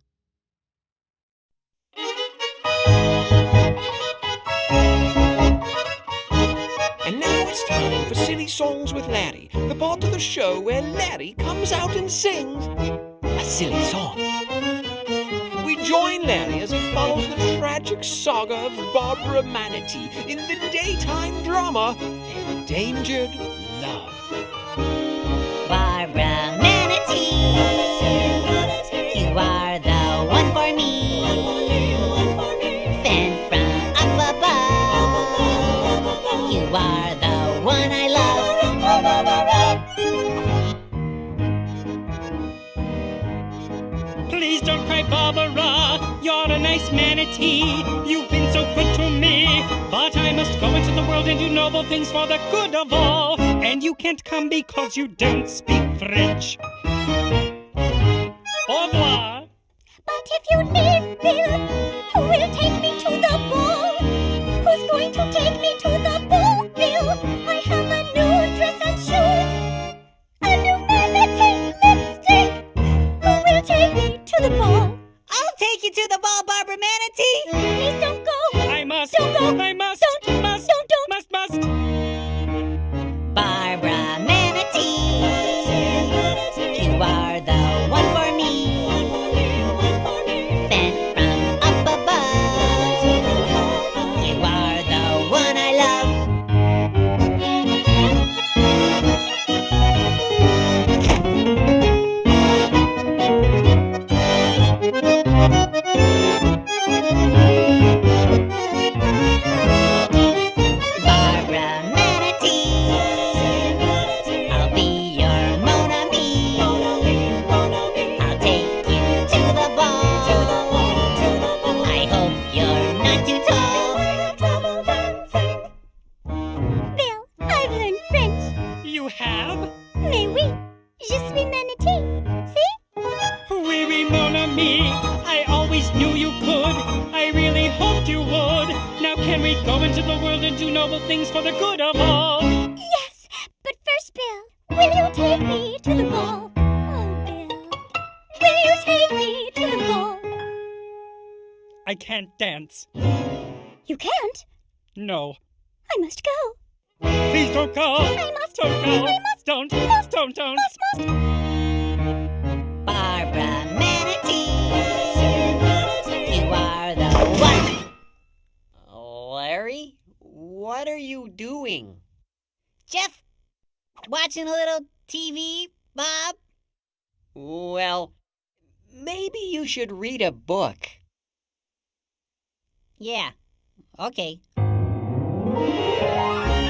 And now it's time for Silly Songs with Larry, the part of the show where Larry comes out and sings a silly song. We join Larry as he follows the tragic saga of Barbara Manatee in the daytime drama Endangered Love. Barbara Manatee, you are the one for me. Sent from up above, you are the one I love. Please don't cry, Barbara. You're a nice manatee. You've been so good to me. But I must go into the world and do noble things for the good of all. And you can't come because you don't speak French. Au revoir. But if you leave, Bill, who will take me to the ball? Who's going to take me to the ball, Bill? I have a new dress and shoes, a new manatee lipstick. Who will take me to the ball? I'll take you to the ball, Barbara Manatee. Please don't go. I must. Don't go. I must. and we'd go into the world and do noble things for the good of all. Yes, but first, Bill, will you take me to the ball? Oh, Bill, will you take me to the ball? I can't dance. You can't? No. I must go. Please don't go. I must. Don't go. I must. Don't. Must. Don't. Must. Barbara Manatee, you are the one. Larry, what are you doing? Jeff, watching a little TV, Bob? Well, maybe you should read a book. Yeah, okay.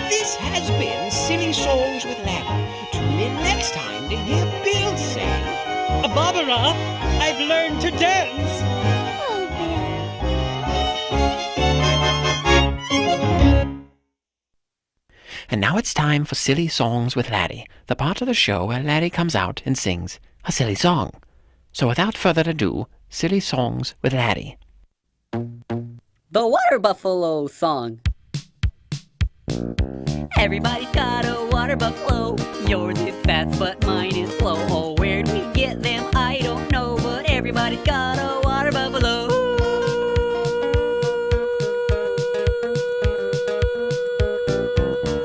This has been Silly Songs with Larry. Tune in next time to hear Bill sing. Barbara, I've learned to dance. Oh, Bill. And now it's time for Silly Songs with Laddie, the part of the show where Laddie comes out and sings a silly song. So without further ado, Silly Songs with Laddie. The Water Buffalo Song. Everybody's got a water buffalo. Yours is fast, but mine is slow. Oh, where'd we get them? I don't know, but everybody's got a water buffalo.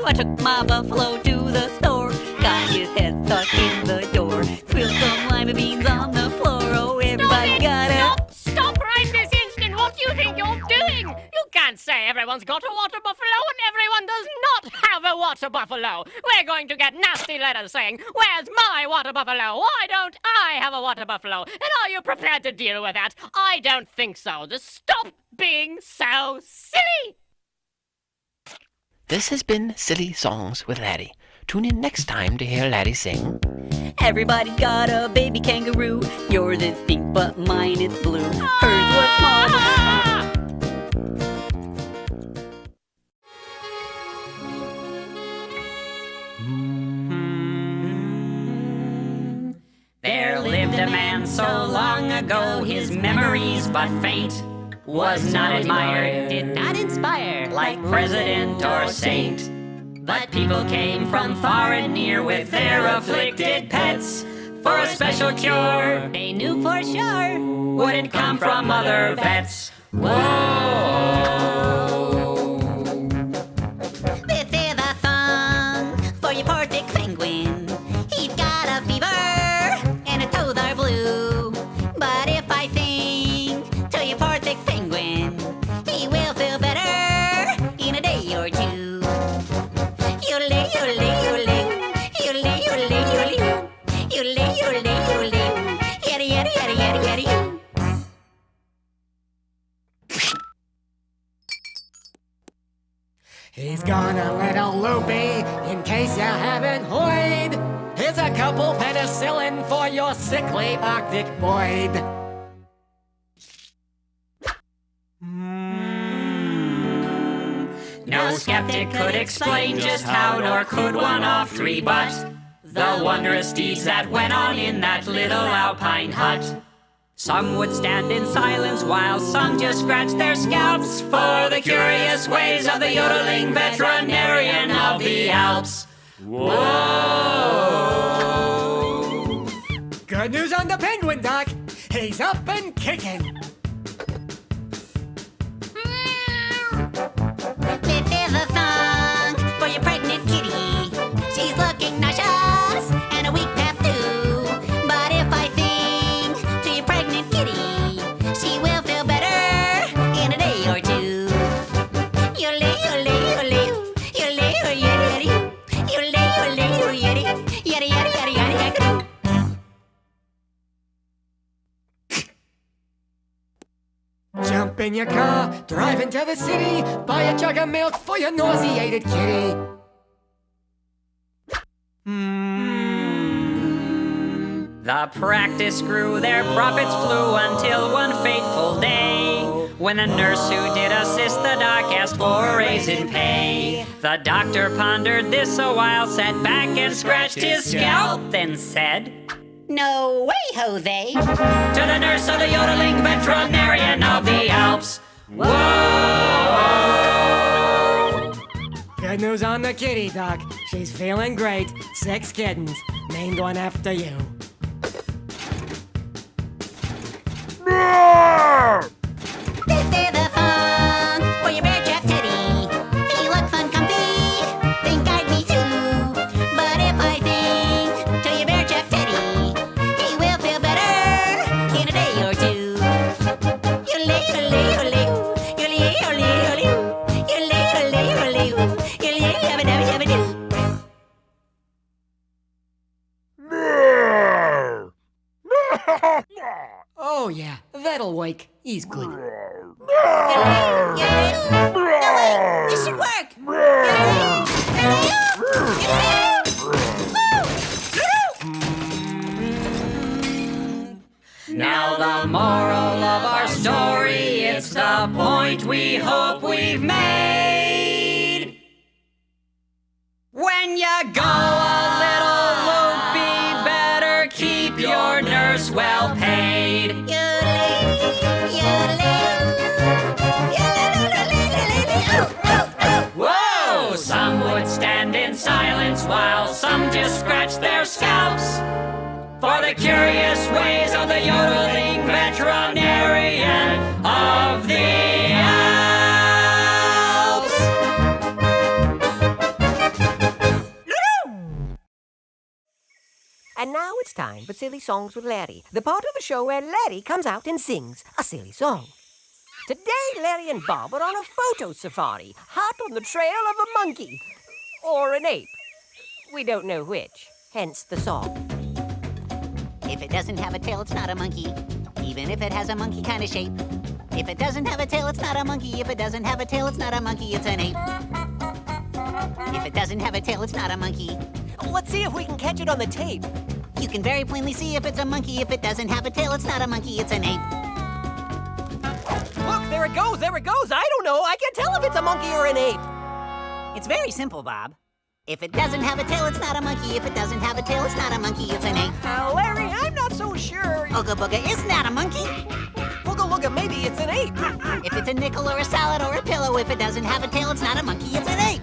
I took my buffalo to the store, got his head stuck in the door, spilled some lima beans on the floor. Oh, everybody got a... Stop right this instant! What do you think you're doing? You can't say everyone's got a water buffalo and everyone does not have a water buffalo. We're going to get nasty letters saying, "Where's my water buffalo? Why don't I have a water buffalo?" And are you prepared to deal with that? I don't think so. Just stop being so silly! This has been Silly Songs with Laddie. Tune in next time to hear Laddie sing. Everybody's got a baby kangaroo. Yours is pink, but mine is blue. Hers was small. There lived a man so long ago, his memories but faint, was not admired, did not inspire, like president or saint. But people came from far and near with their afflicted pets for a special cure they knew for sure wouldn't come from other vets. Whoa! This is a song for your poor sick penguin. He's got a fever and his toes are blue. But if I sing to your poor sick penguin, he will feel better in a day or two. Yodelay, yodelay, yodelay, yodelay, yodelay, yodelay, yodelay, yodelay, yodelay, yada yada yada yada yada. He's gone a little loopy, in case you haven't heard. Here's a couple penicillin for your sickly Arctic Boyd. No skeptic could explain just how, nor could one of three, but the wondrous deeds that went on in that little alpine hut. Some would stand in silence while some just scratched their scalps for the curious ways of the yodeling veterinarian of the Alps. Whoa! Good news on the penguin, Doc. He's up and kicking. This is a song for your pregnant kitty. She's looking nauseous and a weak past too. But if I sing to your pregnant kitty, she will feel better in a day or two. Yodelay, yodelay, yodelay, yodelay, yodelay, yodelay, yodelay, yodelay, yada yada yada yada yada. Jump in your car, drive into the city, buy a jug of milk for your nauseated kitty. The practice grew, their profits flew until one fateful day, when a nurse who did assist the doc asked for a raise in pay. The doctor pondered this a while, sat back and scratched his scalp, then said, "No way, Jose." to the nurse of the yodeling veterinarian of the Alps. Whoa! Good news on the kitty duck. She's feeling great. 6 kittens. Named one after you. This is a song for your bear trap teddy. He looks fun, comfy. Think I'd be too. But if I sing to your bear trap teddy, he will feel better in a day or two. Yodelay, yodelay, yodelay. Yodelay, yodelay, yodelay. Yodelay, yodelay, yodelay. Yodelay, yabba-dabba, yabba-doo. Oh, yeah. That'll wake. He's good. This should work. Now the moral of our story, it's the point we hope we've made. When you go a little loopy, better keep your nurse well paid. Whoa! Some would stand in silence while some just scratch their scalps for the curious ways of the yodeling veterinarian of the Alps. And now it's time for Silly Songs with Larry, the part of the show where Larry comes out and sings a silly song. Today, Larry and Bob are on a photo safari, hot on the trail of a monkey. Or an ape. We don't know which, hence the song. If it doesn't have a tail, it's not a monkey. Even if it has a monkey kind of shape. If it doesn't have a tail, it's not a monkey. If it doesn't have a tail, it's not a monkey, it's an ape. If it doesn't have a tail, it's not a monkey. Let's see if we can catch it on the tape. You can very plainly see if it's a monkey. If it doesn't have a tail, it's not a monkey, it's an ape. Look, there it goes, there it goes. I don't know. I can't tell if it's a monkey or an ape. It's very simple, Bob. If it doesn't have a tail, it's not a monkey. If it doesn't have a tail, it's not a monkey, it's an ape. Larry, I'm not so sure. Ooga booga is not a monkey. Ooga looga, maybe it's an ape. If it's a nickel or a salad or a pillow, if it doesn't have a tail, it's not a monkey, it's an ape.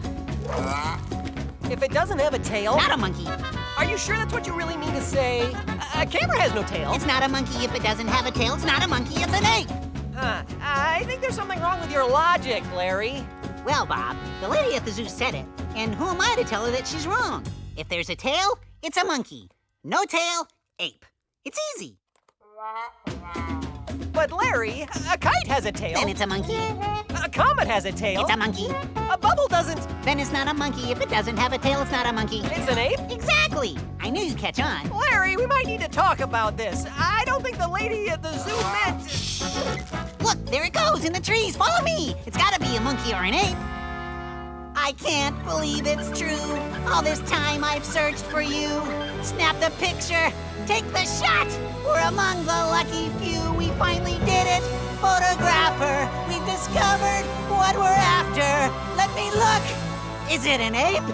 If it doesn't have a tail... Not a monkey. Are you sure that's what you really mean to say? A camera has no tail. It's not a monkey. If it doesn't have a tail, it's not a monkey, it's an ape. I think there's something wrong with your logic, Larry. Well, Bob, the lady at the zoo said it, and who am I to tell her that she's wrong? If there's a tail, it's a monkey. No tail, ape. It's easy. But Larry, a kite has a tail. Then it's a monkey. A comet has a tail. It's a monkey. A bubble doesn't. Then it's not a monkey. If it doesn't have a tail, it's not a monkey. It's an ape? Exactly. I knew you'd catch on. Larry, we might need to talk about this. I don't think the lady at the zoo meant... Look, there it goes in the trees. Follow me. It's gotta be a monkey or an ape. I can't believe it's true. All this time I've searched for you. Snap the picture. Take the shot. We're among the lucky few. We finally did it. Photographer, we've discovered what we're after. Let me look. Is it an ape?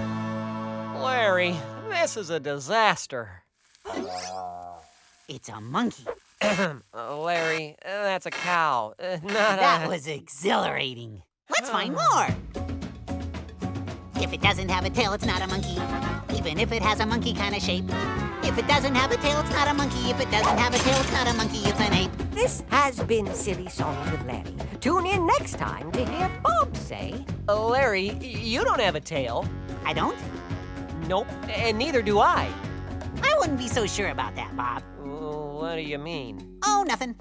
Larry, this is a disaster. It's a monkey. Larry, that's a cow. That was exhilarating. Let's find more. If it doesn't have a tail, it's not a monkey. Even if it has a monkey kind of shape. If it doesn't have a tail, it's not a monkey. If it doesn't have a tail, it's not a monkey, it's an ape. This has been Silly Songs with Larry. Tune in next time to hear Bob say... Larry, you don't have a tail. I don't? Nope, and neither do I. I wouldn't be so sure about that, Bob. What do you mean? Oh, nothing.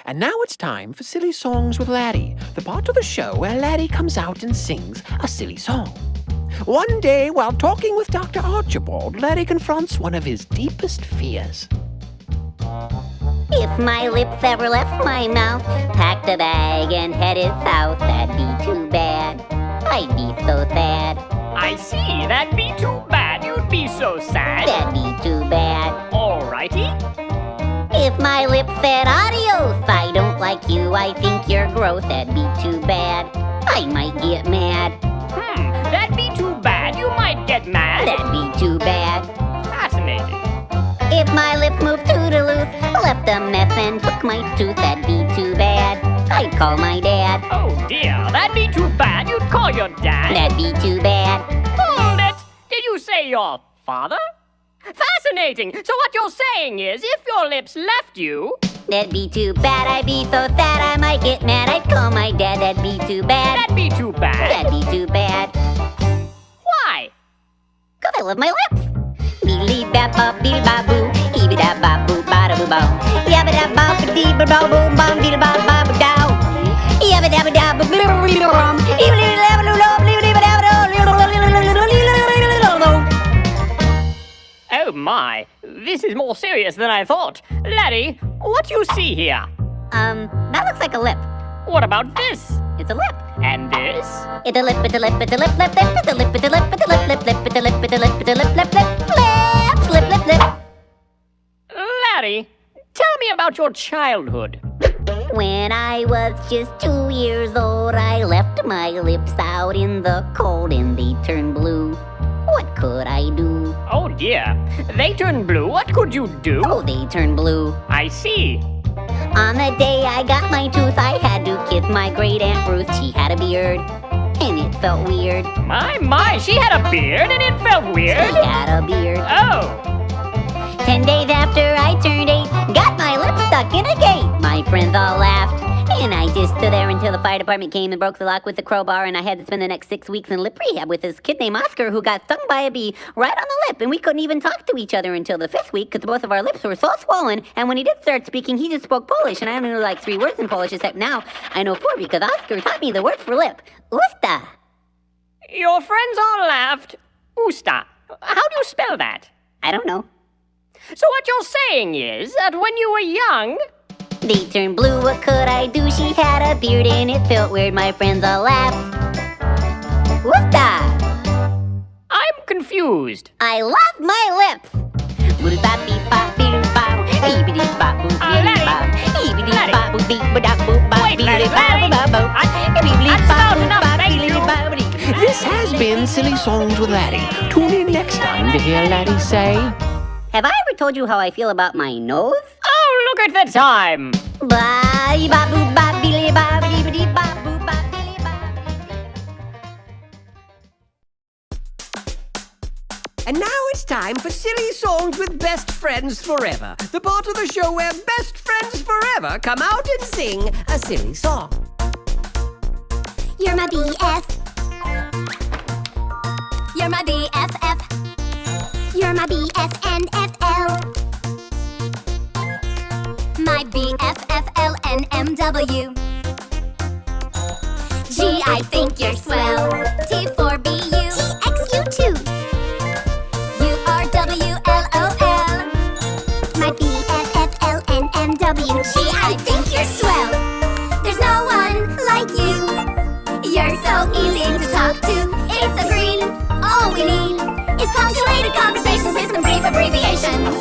And now it's time for Silly Songs with Laddie, the part of the show where Laddie comes out and sings a silly song. One day, while talking with Dr. Archibald, Laddie confronts one of his deepest fears. If my lips ever left my mouth, packed a bag and headed south, that'd be too bad. I'd be so sad. I see, that'd be too bad. You'd be so sad. That'd be too bad. Alrighty. If my lips said adios, I don't like you, I think you're gross, that'd be too bad. I might get mad. That'd be too bad. You might get mad. That'd be too bad. Fascinating. If my lips moved toodaloo, left a mess and took my tooth, that'd be too bad. I'd call my dad. Oh dear, that'd be too bad. You'd call your dad. That'd be too bad. Hold it! Did you say your father? Fascinating! So what you're saying is, if your lips left you... That'd be too bad. I'd be so sad I might get mad. I'd call my dad. That'd be too bad. That'd be too bad. That'd be too bad. Why? 'Cause I love my lips. Beedly-bap-bop-beedly-bop-boo. Eeby-dap-bop-boo-ba-da-boo-bow. Yabba-dap-bop-dee-ba-bow-boom-bum, beedly-bop-bop-dow. Yabba-dabba-dabba-boo-bum. Oh my, this is more serious than I thought. Larry, what do you see here? That looks like a lip. What about this? It's a lip. And this? It's a lip, it's a lip, it's a lip, lip, lip, it's a lip, it's a lip, it's a lip, lip, lip, it's a lip, it's a lip, it's a lip, lip, lip, lip, lip, lip. Larry, tell me about your childhood. When I was just 2 years old, I left my lips out in the cold and they turned blue. What could I do? Oh dear, they turned blue. What could you do? Oh, they turned blue. I see. On the day I got my tooth, I had to kiss my great Aunt Ruth. She had a beard, and it felt weird. My, she had a beard and it felt weird? She had a beard. Oh. 10 days after I turned 8, got my lips stuck in a gate. My friends all laughed, and I just stood there until the fire department came and broke the lock with a crowbar, and I had to spend the next 6 weeks in lip rehab with this kid named Oscar who got stung by a bee right on the lip, and we couldn't even talk to each other until the 5th week because both of our lips were so swollen, and when he did start speaking, he just spoke Polish, and I only knew like 3 words in Polish, except now I know 4 because Oscar taught me the word for lip. Usta. Your friends all laughed. Usta. How do you spell that? I don't know. So what you're saying is that when you were young... They turned blue, what could I do? She had a beard and it felt weird, my friends all laughed. Woofda! I'm confused. I love my lips! This has been Silly Songs with Laddie. Tune in next time to hear Laddie say... Have I ever told you how I feel about my nose? Oh, look at the time! And now it's time for Silly Songs with Best Friends Forever, the part of the show where best friends forever come out and sing a silly song. You're my BF. You're my BFF. You're my BFNFL. My BFFLNMW. G, I think you're swell. T for BU. TXU2. URWLOL. My BFFLNMW. G, I think you're swell. There's no one like you. You're so easy to talk to. It's a green. All we need is punctuated conversations with some brief abbreviations.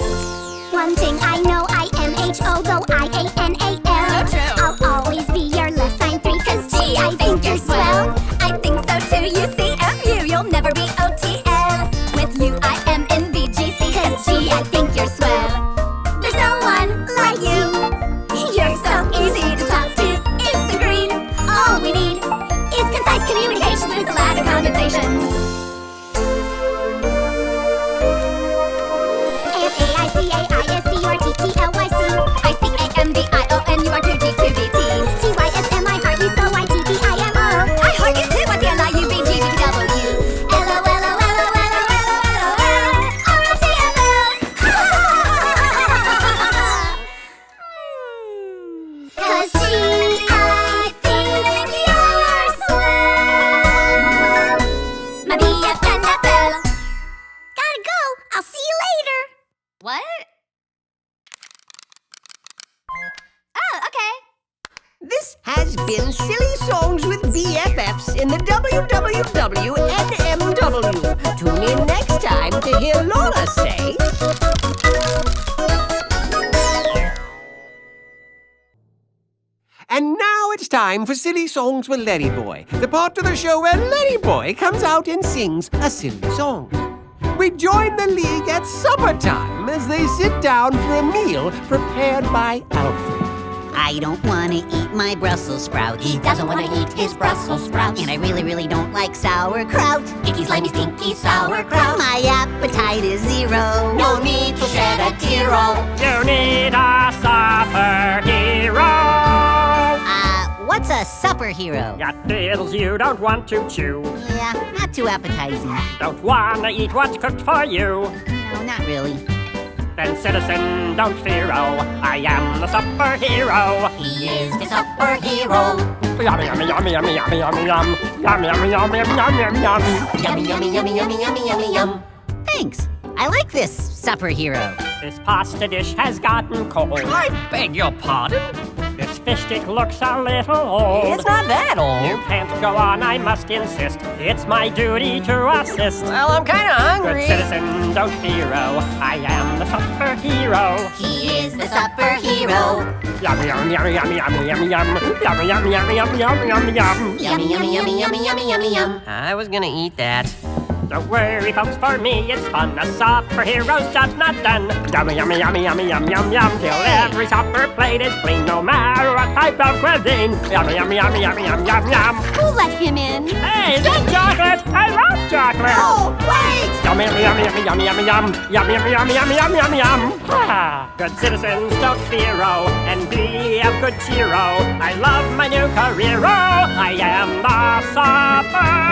One thing I know, IMHO, though IANAL. So true. I'll always be your less sign 3, 'cause G, I think you're swell. I think so too, UCMU, you'll never be OTL. With you, I am in VGC, 'cause G, I think you're swell. There's no one like you. You're so easy to talk to. It's a green. All we need is concise communications with a lack of condensations. This has been Silly Songs with BFFs in the WWWNMW. Tune in next time to hear Lola say... And now it's time for Silly Songs with Larry Boy, the part of the show where Larry Boy comes out and sings a silly song. We join the league at supper time as they sit down for a meal prepared by Alfred. I I don't want to eat my Brussels sprouts. He doesn't want to eat his Brussels sprouts. And I really, really don't like sauerkraut. Icky, slimy, stinky sauerkraut. My appetite is zero. No need to shed a tear. You need a superhero. What's a superhero? Got pills you don't want to chew. Yeah, not too appetizing. Don't wanna eat what's cooked for you. No, not really. Then citizen, don't fear, oh, I am the superhero. He is the superhero. Yummy, yummy, yummy, yummy, yummy, yummy, yum. Yummy, yummy, yummy, yummy, yummy, yummy, yum. Yummy, yummy, yummy, yummy, yummy, yummy, yum. Thanks. I like this superhero. This pasta dish has gotten cold. I beg your pardon? This fish stick looks a little old. It's not that old. You can't go on, I must insist. It's my duty to assist. Well, I'm kinda hungry. Good citizen, don't fear, oh, I am the superhero. He is the superhero. Yummy, yummy, yummy, yummy, yummy, yummy, yum. Yummy, yummy, yummy, yummy, yummy, yummy, yum. Yummy, yummy, yummy, yummy, yummy, yummy, yum. I was gonna eat that. Don't worry, folks, for me it's fun. A superhero's job's not done. Yummy, yummy, yummy, yummy, yum, yum, yum. Till every supper plate is clean, no matter what type of cuisine. Yummy, yummy, yummy, yummy, yum, yum, yum. Who let him in? Hey, is that chocolate? I love chocolate. Oh, wait! Yummy, yummy, yummy, yummy, yummy, yummy, yum. Yummy, yummy, yummy, yummy, yummy, yummy, yum. Ah, good citizens, don't fear, oh, and be of good cheer, oh. I love my new career, oh. I am the superhero.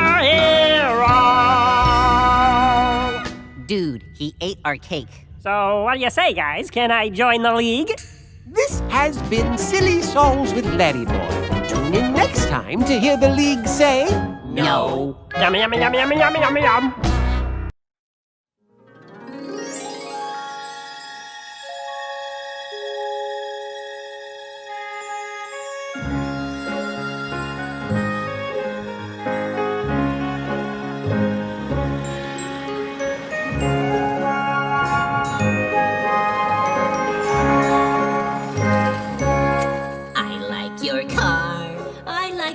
Dude, he ate our cake. So, what do you say, guys? Can I join the league? This has been Silly Songs with Larry Boy. Tune in next time to hear the league say... No. Yummy, yummy, yummy, yummy, yummy, yummy, yum.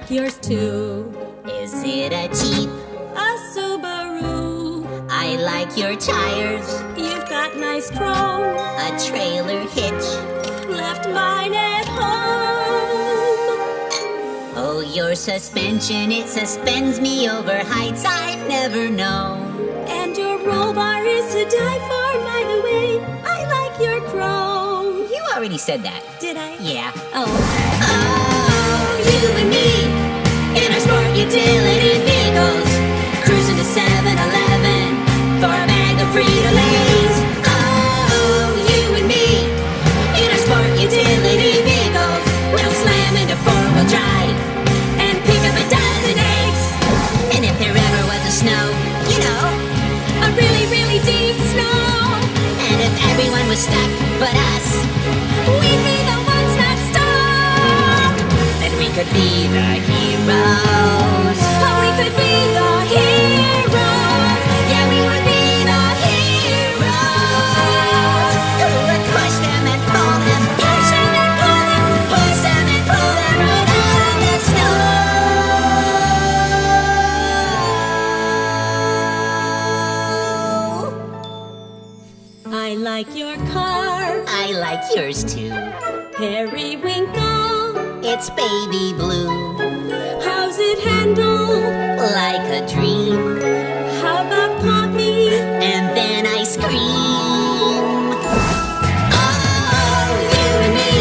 Yours too. Is it a Jeep? A Subaru. I like your tires. You've got nice chrome. A trailer hitch. Left mine at home. Oh, your suspension, it suspends me over heights I've never known. And your roll bar is to die for, by the way. I like your chrome. You already said that. Did I? Yeah. Oh, you and me. In our sport utility vehicles, cruising to 7-Eleven for a bag of Frito-Lays. Oh, you and me. In our sport utility vehicles, we'll slam into four-wheel drive and pick up a dozen eggs. And if there ever was a snow, you know, a really, really deep snow. And if everyone was stuck but us, we'd be the ones that stop. Then we could be the heroes. Oh, we could be the heroes. Yeah, we would be the heroes. Who would push them and pull them, push them and pull them, push them and pull them right out of the snow. I like your car. I like yours too. Periwinkle. It's baby blue. How's it handled? Like a dream. How about coffee? And then ice cream. Oh, you and me.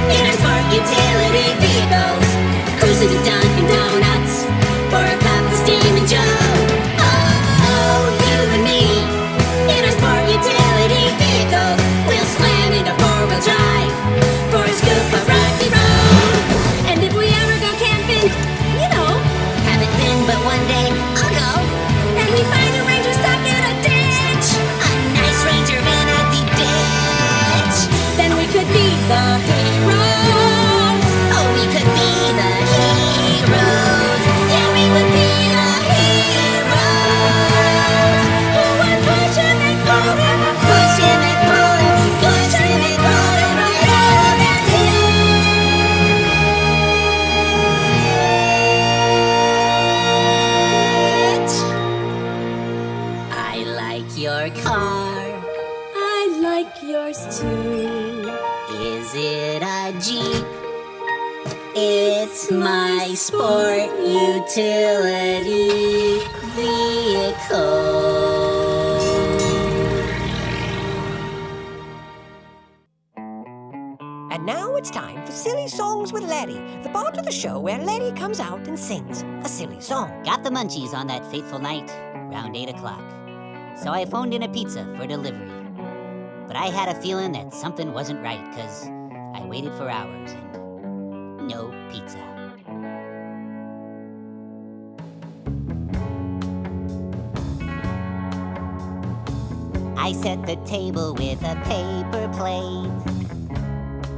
In our sport utility vehicles. Cruising to Dunkin' Donuts for a cup of steaming Joe. Oh, you and me. In our sport utility vehicles. We'll slam into four-wheel drive for a scoop of rocky road. And if we ever go camping, you know, haven't been, but one day I'll go. And we find a ranger stuck in a ditch. A nice ranger in a deep ditch. Then we could be the heroes. Oh, we could be the heroes. Yeah, we would be the heroes. Who would push him and pull him? Push him and pull him. Push him and pull him right out of that ditch. I like your car. I like yours too. Is it a Jeep? It's my sport utility vehicle. And now it's time for Silly Songs with Laddie, the part of the show where Laddie comes out and sings a silly song. Got the munchies on that fateful night, around 8 o'clock. So I phoned in a pizza for delivery. But I had a feeling that something wasn't right, 'cause I waited for hours and no pizza. I set the table with a paper plate.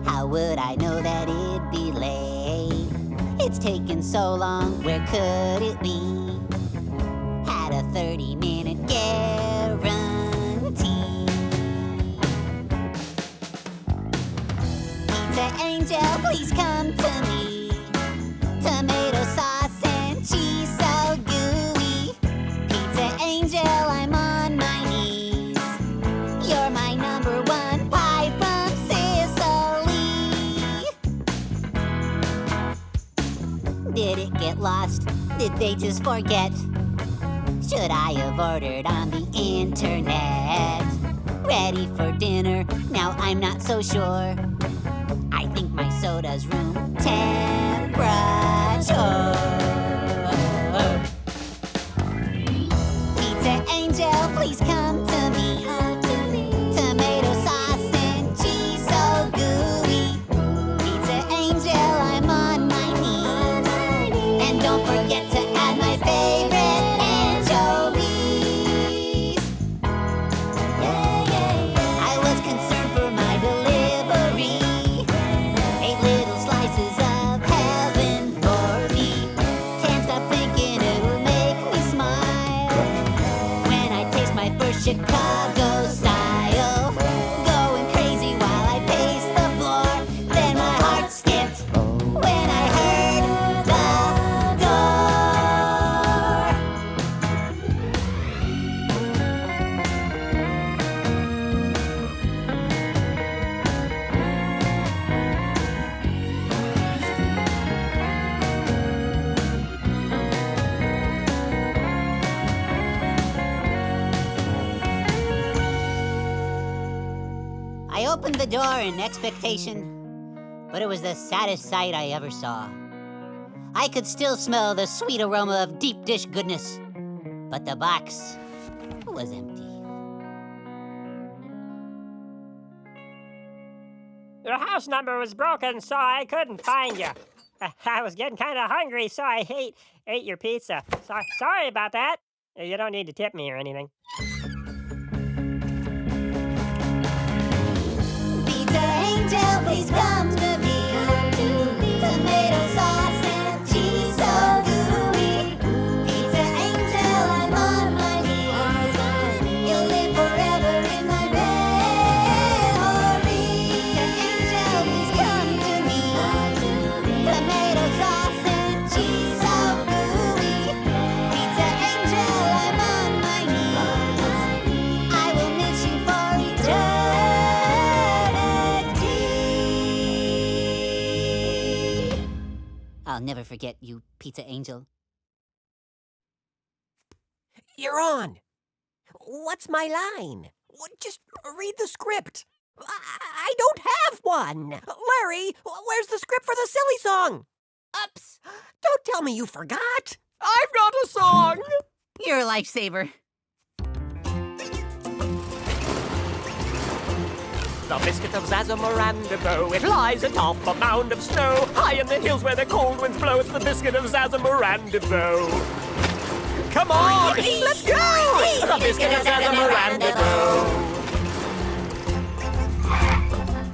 How would I know that it'd be late? It's taken so long, where could it be? Had a 30-minute guarantee. Pizza Angel, please come to me. Tomato sauce and cheese so gooey. Pizza Angel, I'm on my knees. You're my number one pie from Sicily. Did it get lost? Did they just forget? Should I have ordered on the internet? Ready for dinner? Now I'm not so sure. I think my soda's room temperature. Pizza Angel, please come to me. Tomato sauce and cheese so gooey. Pizza Angel, I'm on my knees. And don't forget to add my favorite anchovies. I was concerned for my delivery. 8 little slices of heaven for me. Can't stop thinking it'll make me smile when I taste my first Chicago style. Going crazy while I pace the floor. Then my heart skipped when I heard the door. I opened the door in expectation, but it was the saddest sight I ever saw. I could still smell the sweet aroma of deep dish goodness, but the box was empty. Your house number was broken, so I couldn't find you. I was getting kind of hungry, so I ate your pizza. Sorry about that. You don't need to tip me or anything. Pizza Angel, please come to me. Tomato sauce and cheese so gooey. Pizza Angel, I'm on my knees. You'll live forever in my memory. Pizza Angel, please come to me. Tomato sauce and cheese so gooey. Pizza Angel, I'm on my knees. I will miss you for eternity. I'll never forget you, Pizza Angel. You're on. What's my line? Just read the script. I don't have one. Larry, where's the script for the silly song? Oops. Don't tell me you forgot. I've got a song. You're a lifesaver. The biscuit of Zazamarandabo, it lies atop a mound of snow. High in the hills where the cold winds blow, it's the biscuit of Zazamarandabo. Come on, let's go! The biscuit of Zazamarandabo.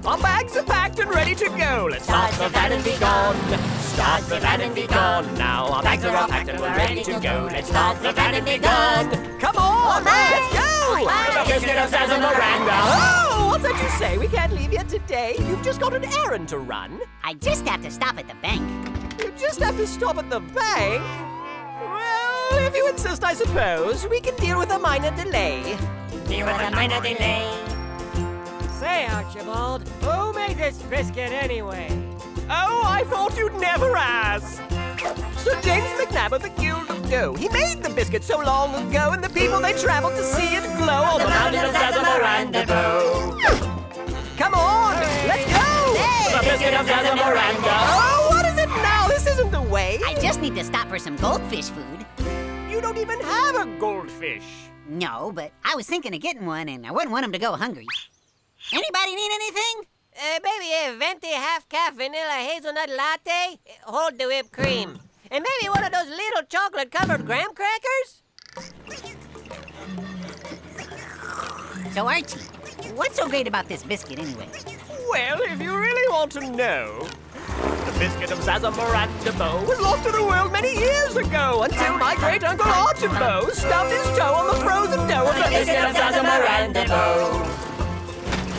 Our bags are packed and ready to go. Let's start the van and be gone. Start the van and be gone. Now our bags are all packed and we're ready to go. Let's start the van and be gone. Come on, let's go! The biscuit of Zazamaranda. Oh, what's that you say? We can't leave yet today. You've just got an errand to run. I just have to stop at the bank. You just have to stop at the bank? Well, if you insist, I suppose. We can deal with a minor delay. Deal with a minor delay. Say, Archibald, who made this biscuit anyway? Oh, I thought you'd never ask. Sir James McNabb of the Guild of Go. He made the biscuit so long ago, and the people they traveled to see it glow on the mountain of Zazamarandabo. Come on, let's go! The biscuit of Zazamaranda. Oh, what is it now? This isn't the way. I just need to stop for some goldfish food. You don't even have a goldfish. No, but I was thinking of getting one, and I wouldn't want him to go hungry. Anybody need anything? Maybe a venti half-calf vanilla hazelnut latte. Hold the whipped cream. And maybe one of those little chocolate-covered graham crackers? So, Archie, what's so great about this biscuit anyway? Well, if you really want to know, the biscuit of Zazamarandabo was lost to the world many years ago until my great-uncle Archibald stubbed his toe on the frozen dough of the biscuit of Zazamarandabo.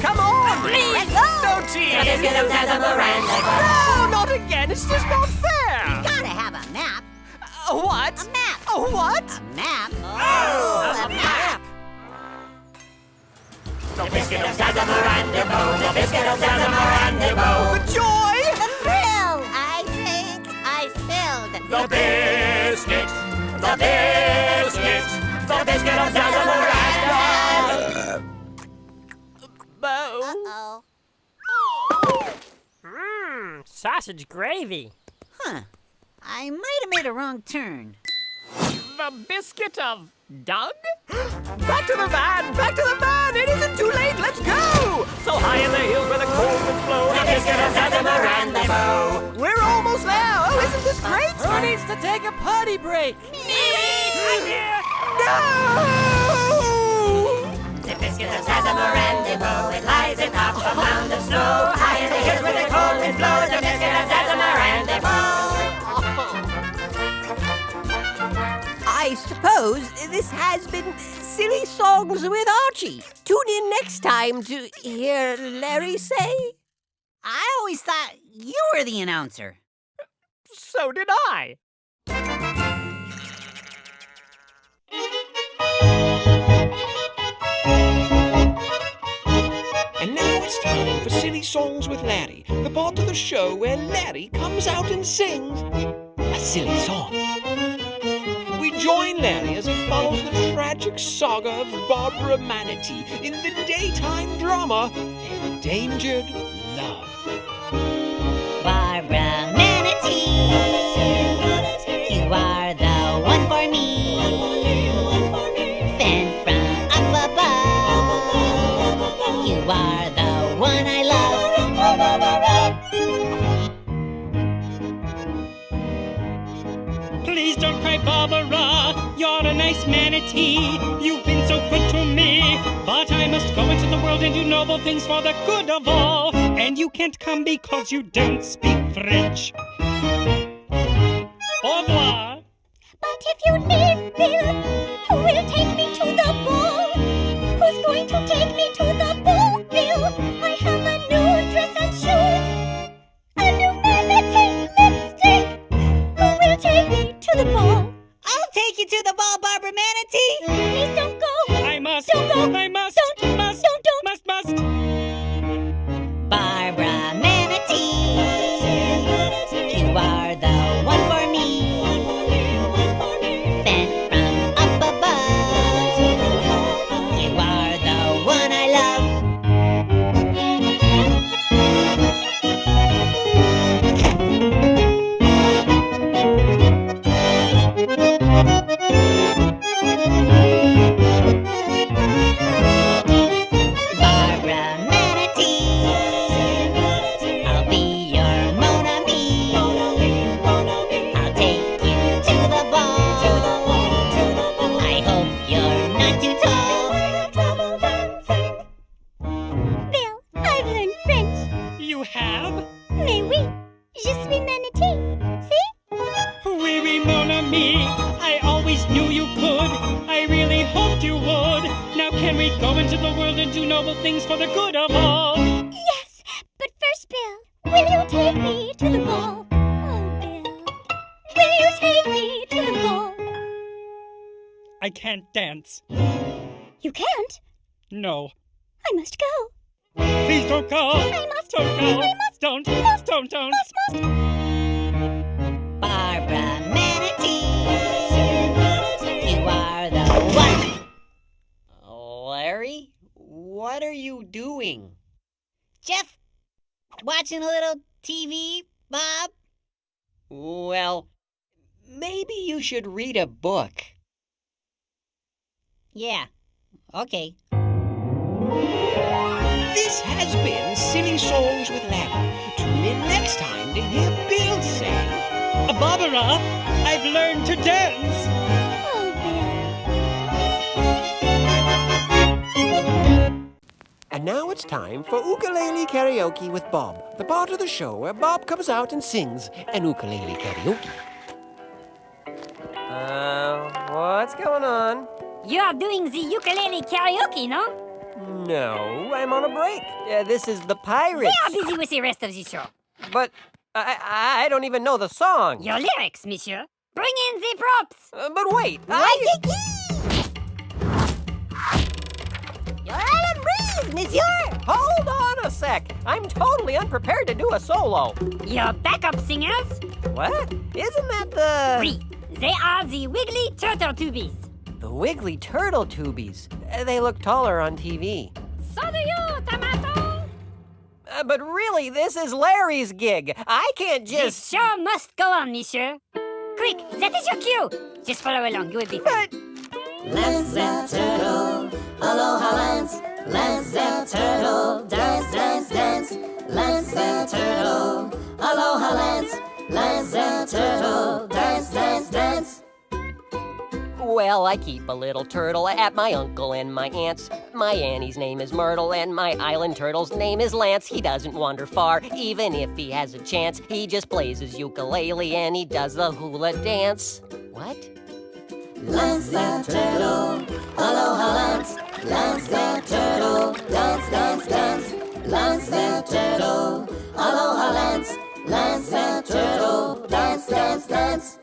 Come on! Let's go! No tears! The biscuit of Zazamarandabo. No, not again! It's just not fair! You gotta have a map. A what? A map. A what? A map. Oh, a map. The biscuit of Zazamarandabo! The biscuit of Zazamarandabo! The joy! The thrill! I think I spilled. The biscuit! The biscuit! The biscuit of Zazamarandabo! Uh-oh. Sausage gravy. Huh. I might have made a wrong turn. The biscuit of Doug? Back to the van! Back to the van! It isn't too late! Let's go! So high in the hills where the cold winds blow, the biscuit of Zazamarandabo! We're almost there! Oh, isn't this great? Who needs to take a potty break? No! The biscuit of Zazamarandabo, it lies atop a mound of snow. High in the hills where the cold wind blows, the biscuit of Zazamarandabo. I suppose this has been Silly Songs with Archie. Tune in next time to hear Larry say. I always thought you were the announcer. So did I. And now it's time for Silly Songs with Larry, the part of the show where Larry comes out and sings a silly song. We join Larry as he follows the tragic saga of Barbara Manatee in the daytime drama Endangered Love. Barbara Manatee, you are the one for me. Sent from up above, you are the one I love. Please don't cry, Barbara. You're a nice manatee. You've been so good to me. But I must go into the world and do noble things for the good of all. And you can't come because you don't speak French. Au revoir. But if you leave, Bill, who will take me to the ball? Who's going to take me to the ball, Bill? I have a new dress and shoes, a new manatee lipstick. Who will take me to the ball? I'll take you to the ball, Barbara Manatee. Please don't go. I must. Don't go. I must. Don't. Must. Don't. Must. Barbara Manatee, you are the one for me. Sent from up above, you are the one I love. Barbara Manatee, I'll be your mon ami. I'll take you to the ball. I hope you're not too tall. Bill, I've learned French. You have? Mais oui, je suis manatee. See? Oui, oui, mon ami. I always knew you could. I really hoped you would. Now can we go into the world and do noble things for the good of all? Yes, but first, Bill, will you take me to the ball? Oh, Bill, will you take me to the ball? I can't dance. You can't. No. I must go. Please don't go. I must. Don't go. I must. don't. Must, don't. Must. Barbara Manatee, you are the one. Larry, what are you doing? Jeff, watching a little TV, Bob? Well, maybe you should read a book. Yeah, okay. This has been Silly Songs with Larry. Tune in next time to hear Bill sing. Barbara, I've learned to dance. And now it's time for ukulele karaoke with Bob, the part of the show where Bob comes out and sings an ukulele karaoke. What's going on? You're doing the ukulele karaoke, no? No, I'm on a break. This is the Pirates. They are busy with the rest of the show. But I don't even know the song. Your lyrics, monsieur. Bring in the props. But wait, You're out of breeze, monsieur. Hold on a sec. I'm totally unprepared to do a solo. Your backup singers? What? Isn't that the... Oui, they are the Wiggly Turtle Tubies. The Wiggly Turtle Tubies. They look taller on TV. So do you, Tomato. But really, this is Larry's gig. I can't just... The show must go on, monsieur. Quick, that is your cue. Just follow along, you will be fine. Lance and Turtle, aloha Lance. Lance and Turtle, dance, dance, dance. Lance and Turtle, aloha Lance. Lance and Turtle, dance, dance, dance. Well, I keep a little turtle at my uncle and my aunt's. My Annie's name is Myrtle, and my island turtle's name is Lance. He doesn't wander far, even if he has a chance. He just plays his ukulele and he does the hula dance. What? Lance and Turtle, aloha Lance. Lance and Turtle, dance, dance, dance. Lance and Turtle, aloha Lance. Lance and Turtle, dance, dance, dance.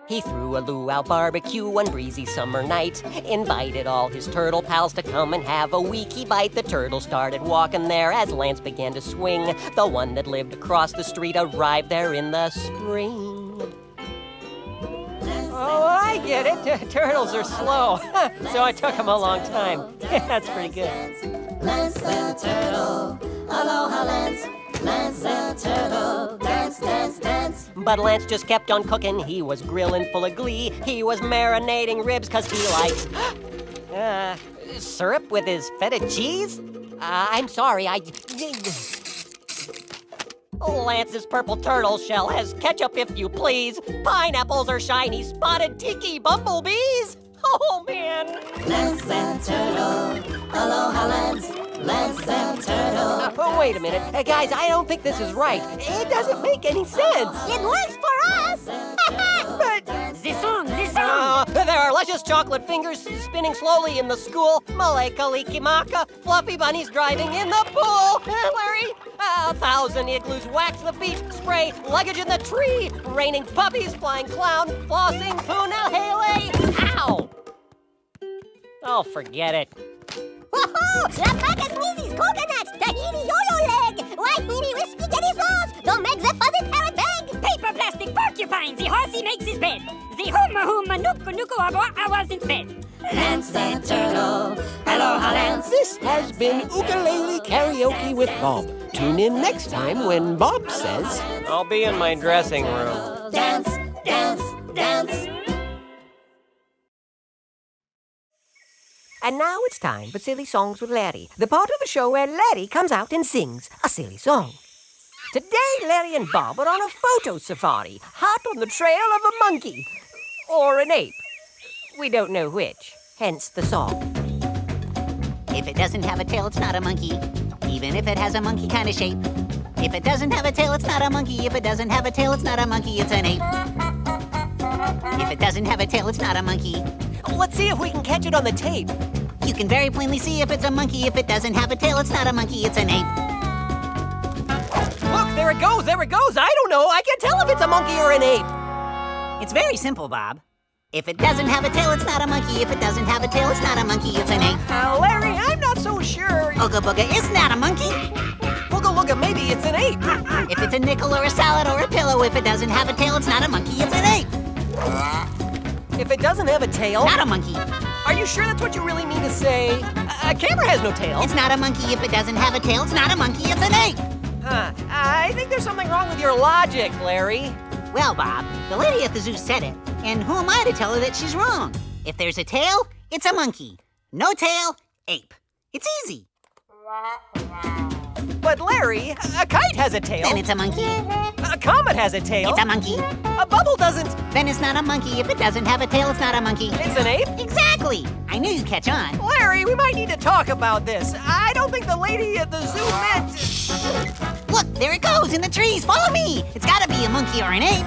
He threw a luau barbecue one breezy summer night, invited all his turtle pals to come and have a weeky bite. The turtle started walking there as Lance began to swing. The one that lived across the street arrived there in the spring. Oh, I get it. Turtles are slow, so it took him a long time. That's pretty good. Lance and Turtle, aloha Lance. Lance and Turtle, dance, dance, dance. But Lance just kept on cooking. He was grilling full of glee. He was marinating ribs because he likes syrup with his feta cheese. I'm sorry, Lance's purple turtle shell has ketchup, if you please. Pineapples are shiny, spotted tiki bumblebees. Oh, man. Lance and Turtle, aloha Lance. Lance and Turtle. Oh, wait a minute. Guys, I don't think this is right. It doesn't make any sense. It works for us. But this song. There are luscious chocolate fingers spinning slowly in the school. Maleka-liki-maka, fluffy bunnies driving in the pool. Larry, 1,000 igloos wax the beach, spray luggage in the tree, raining puppies, flying clown, flossing punahele. Ow! Oh, forget it. Woohoo! La vaca sneezes, coconuts, tahini yo-yo leg, wahini with spaghetti sauce, don't make the fuzzy parrot beg. Paper plastic porcupine, the horsey makes his bed. The huma nuku nuku I wasn't fed. Lance and Turtle, aloha Lance. This has been ukulele karaoke with Bob. Tune in next time when Bob says, I'll be in my dressing room. Dance, dance, dance. And now it's time for Silly Songs with Larry, the part of the show where Larry comes out and sings a silly song. Today, Larry and Bob are on a photo safari, hot on the trail of a monkey. Or an ape. We don't know which, hence the song. If it doesn't have a tail, it's not a monkey. Even if it has a monkey kind of shape. If it doesn't have a tail, it's not a monkey. If it doesn't have a tail, it's not a monkey, it's an ape. If it doesn't have a tail, it's not a monkey. Let's see if we can catch it on the tape. You can very plainly see if it's a monkey. If it doesn't have a tail, it's not a monkey, it's an ape. Look, there it goes, there it goes. I don't know, I can't tell if it's a monkey or an ape. It's very simple, Bob. If it doesn't have a tail, it's not a monkey. If it doesn't have a tail, it's not a monkey, it's an ape. Larry, I'm not so sure. Ooga booga is not a monkey. Ooga looga, maybe a nickel or a salad or a pillow. If it doesn't have a tail, it's not a monkey, it's an ape. If it doesn't have a tail... Not a monkey. Are you sure that's what you really mean to say? A camera has no tail. It's not a monkey if it doesn't have a tail. It's not a monkey, it's an ape. Huh. I think there's something wrong with your logic, Larry. Well, Bob, the lady at the zoo said it, and who am I to tell her that she's wrong? If there's a tail, it's a monkey. No tail, ape. It's easy. But Larry, a kite has a tail. Then it's a monkey. A comet has a tail. It's a monkey. A bubble doesn't. Then it's not a monkey. If it doesn't have a tail, it's not a monkey. It's an ape? Exactly. I knew you'd catch on. Larry, we might need to talk about this. I don't think the lady at the zoo meant... Shh. Look, there it goes in the trees. Follow me. It's gotta be a monkey or an ape.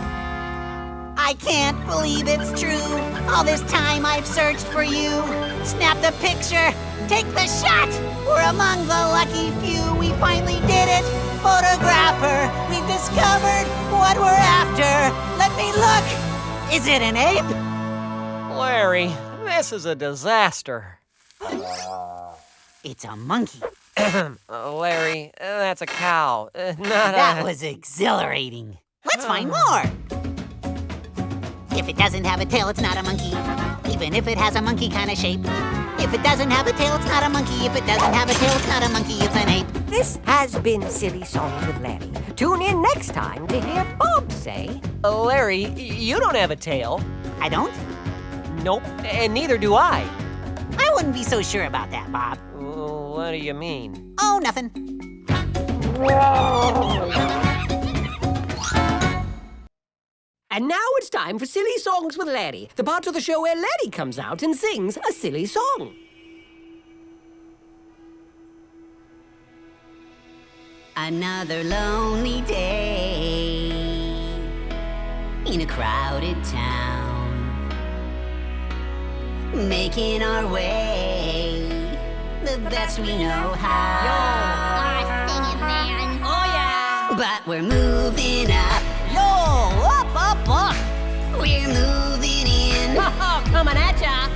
I can't believe it's true. All this time I've searched for you. Snap the picture. Take the shot. We're among the lucky few. We finally did it. Photographer, we've discovered what we're after. Let me look. Is it an ape? Larry, this is a disaster. It's a monkey. Larry, that's a cow. That was exhilarating. Let's find more. If it doesn't have a tail, it's not a monkey. Even if it has a monkey kind of shape. If it doesn't have a tail, it's not a monkey. If it doesn't have a tail, it's not a monkey, it's an ape. This has been Silly Songs with Larry. Tune in next time to hear Bob say... Larry, you don't have a tail. I don't? Nope, and neither do I. I wouldn't be so sure about that, Bob. What do you mean? Oh, nothing. And now it's time for Silly Songs with Larry, the part of the show where Larry comes out and sings a silly song. Another lonely day in a crowded town, making our way the best we know how. Singing, man. Oh yeah! But we're moving up. Yo, up. We're moving in. Coming at ya.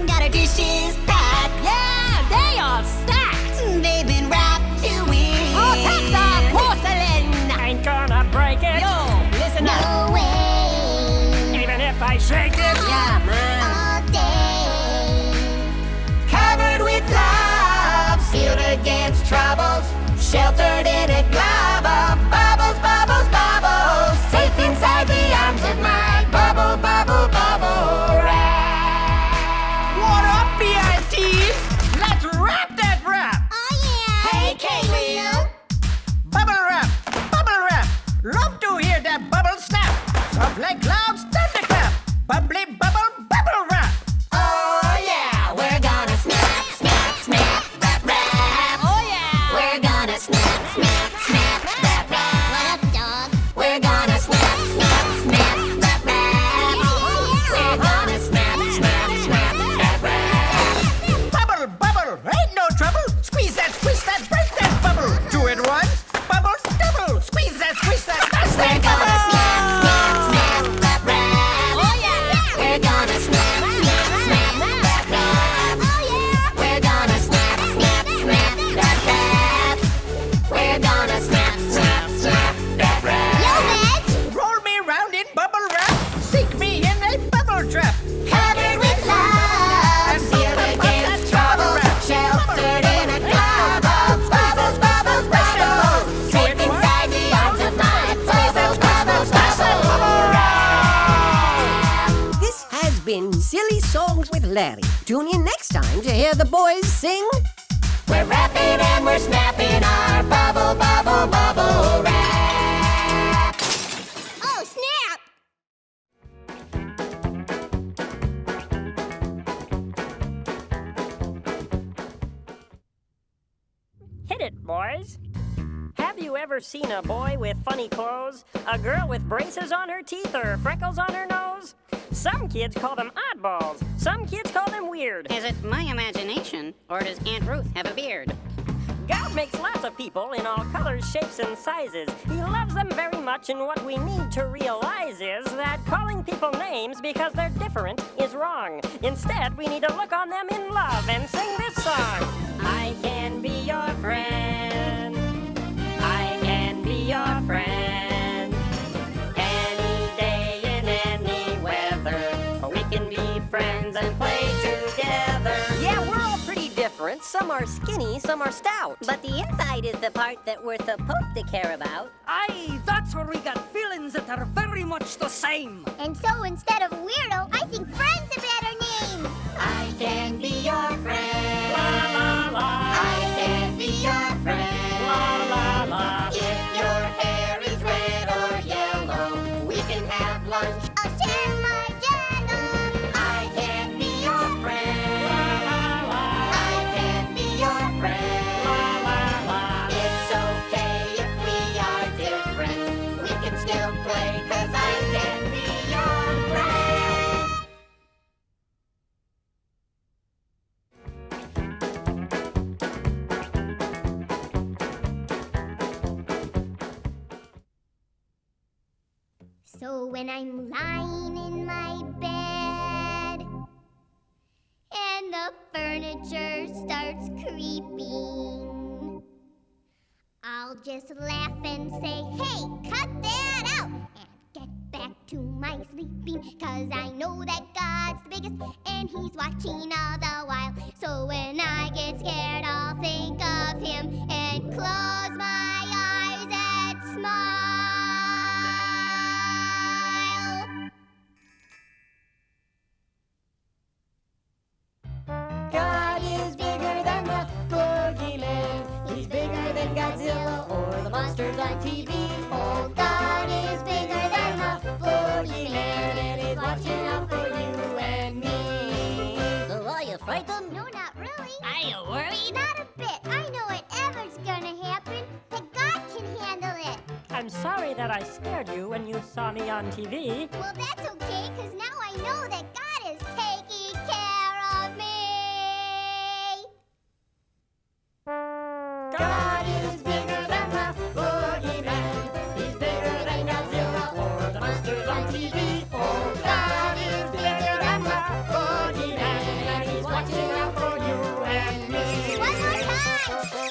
Got our dishes packed. Yeah, they are stacked. They've been wrapped to win. Oh, take the porcelain. Ain't gonna break it. Yo, listen up. No way. Even if I shake it. Yeah, man. All day. Covered with love, sealed against troubles, sheltered in a glove of bubbles, bubbles, bubbles, safe inside the arms of my bubble, bubble, bubble wrap. What up, BITs? Let's wrap that wrap. Oh, yeah. Hey, K-Wheel. Bubble wrap. Love to hear that bubble snap. Soft like clouds, thunderclap. Bubbly bubble, bubble wrap. Oh yeah, we're gonna snap, snap, snap, rap, rap. Oh, yeah. We're gonna snap, snap, snap, rap, rap. What up, dog? We're gonna snap, snap, snap, rap, rap. We're gonna snap, snap, snap, rap, rap. Bubble, ain't no trouble. Squeeze that, break that bubble. Do it once, bubble, double. Squeeze that, that's We're that gonna bubble. snap, snap, snap, rap, rap. Oh, yeah. We're gonna snap, snap, snap, rap, rap. We're gonna snap, snap, snap, rap, rap. We're gonna snap, snap, snap, rap, rap. Yo, Veg. Roll me round in bubble wrap. Sink me in a bubble trap. Covered with love, sealed against trouble, sheltered in a cloud of bubbles, bubbles, bubbles, safe inside the arms of my bubbles, bubbles, bubble wrap. This has been Silly Songs with Larry. Tune in next time to hear the boys sing... We're rapping and we're snapping our bubble, bubble, bubble wrap. Oh, snap. Hit it, boys. Have you ever seen a boy with funny clothes? A girl with braces on her teeth or freckles on her nose? Some kids call them oddballs. Some kids call them weird. Is it my imagination, or does Aunt Ruth have a beard? God makes lots of people in all colors, shapes, and sizes. He loves them very much, and what we need to realize is that calling people names because they're different is wrong. Instead, we need to look on them in love and sing this song. I can be your friend. I can be your friend. friends and play together. Yeah, we're all pretty different. Some are skinny, some are stout. But the inside is the part that we're supposed to care about. Aye, that's where we got feelings that are very much the same. And so instead of weirdo, I think friend's a better name. I can be your friend. La la la. I can be your friend. La la la. If your hair is red or yellow, we can have lunch. I'll share my jello. I can be your friend. La la la. I can be your friend. La la la. It's okay if we are different. We can still play 'cause I can be your friend. So when I'm lying in my bed and the furniture starts creeping, I'll just laugh and say, hey, cut that out, and get back to my sleeping, 'cause I know that God's the biggest and he's watching all the while. So when I get scared, I'll think of him and close my eyes and smile. God is bigger than the boogeyman. He's bigger than Godzilla or the monsters on TV. Oh, God is bigger than the boogeyman, and he's watching out for you and me. So are you frightened? No, not really. Are you worried? Not a bit. I know whatever's gonna happen, that God can handle it. I'm sorry that I scared you when you saw me on TV. Well, that's okay, 'cause now I know that God is taking care of me. God is bigger than the boogeyman. He's bigger than Godzilla or the monsters on TV. Oh, God is bigger than the boogeyman, and he's watching out for you and me. One more time.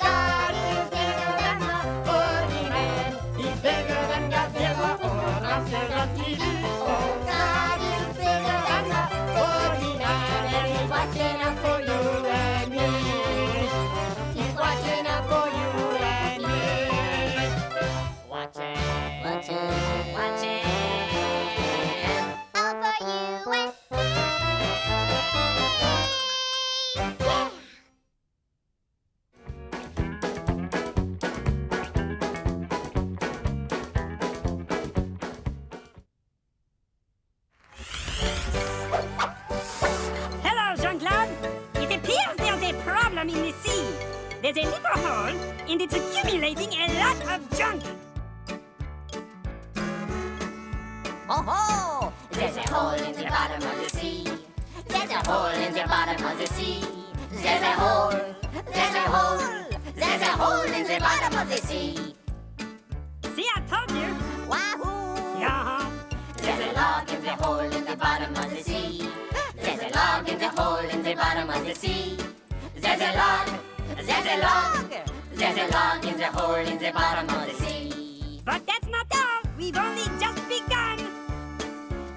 God is bigger than the boogeyman. He's bigger than Godzilla or the monsters on TV. Oh, God is bigger than the boogeyman, and he's watching out for you and me. He's watching out for you and me. Watching. All for you and me. Yeah. Hello, Jean-Claude. It appears there's a problem in the sea. There's a little hole, and it's accumulating a lot of junk. Oh ho! There's a hole in the bottom of the sea. There's a hole in the bottom of the sea. There's a hole. There's a hole. There's a hole in the bottom of the sea. See, I told you. Wahoo! Yeah. There's a log in the hole in the bottom of the sea. There's a log in the hole in the bottom of the sea. There's a log. There's a log. There's a log in the hole in the bottom of the sea. But that's not all. We've only just begun.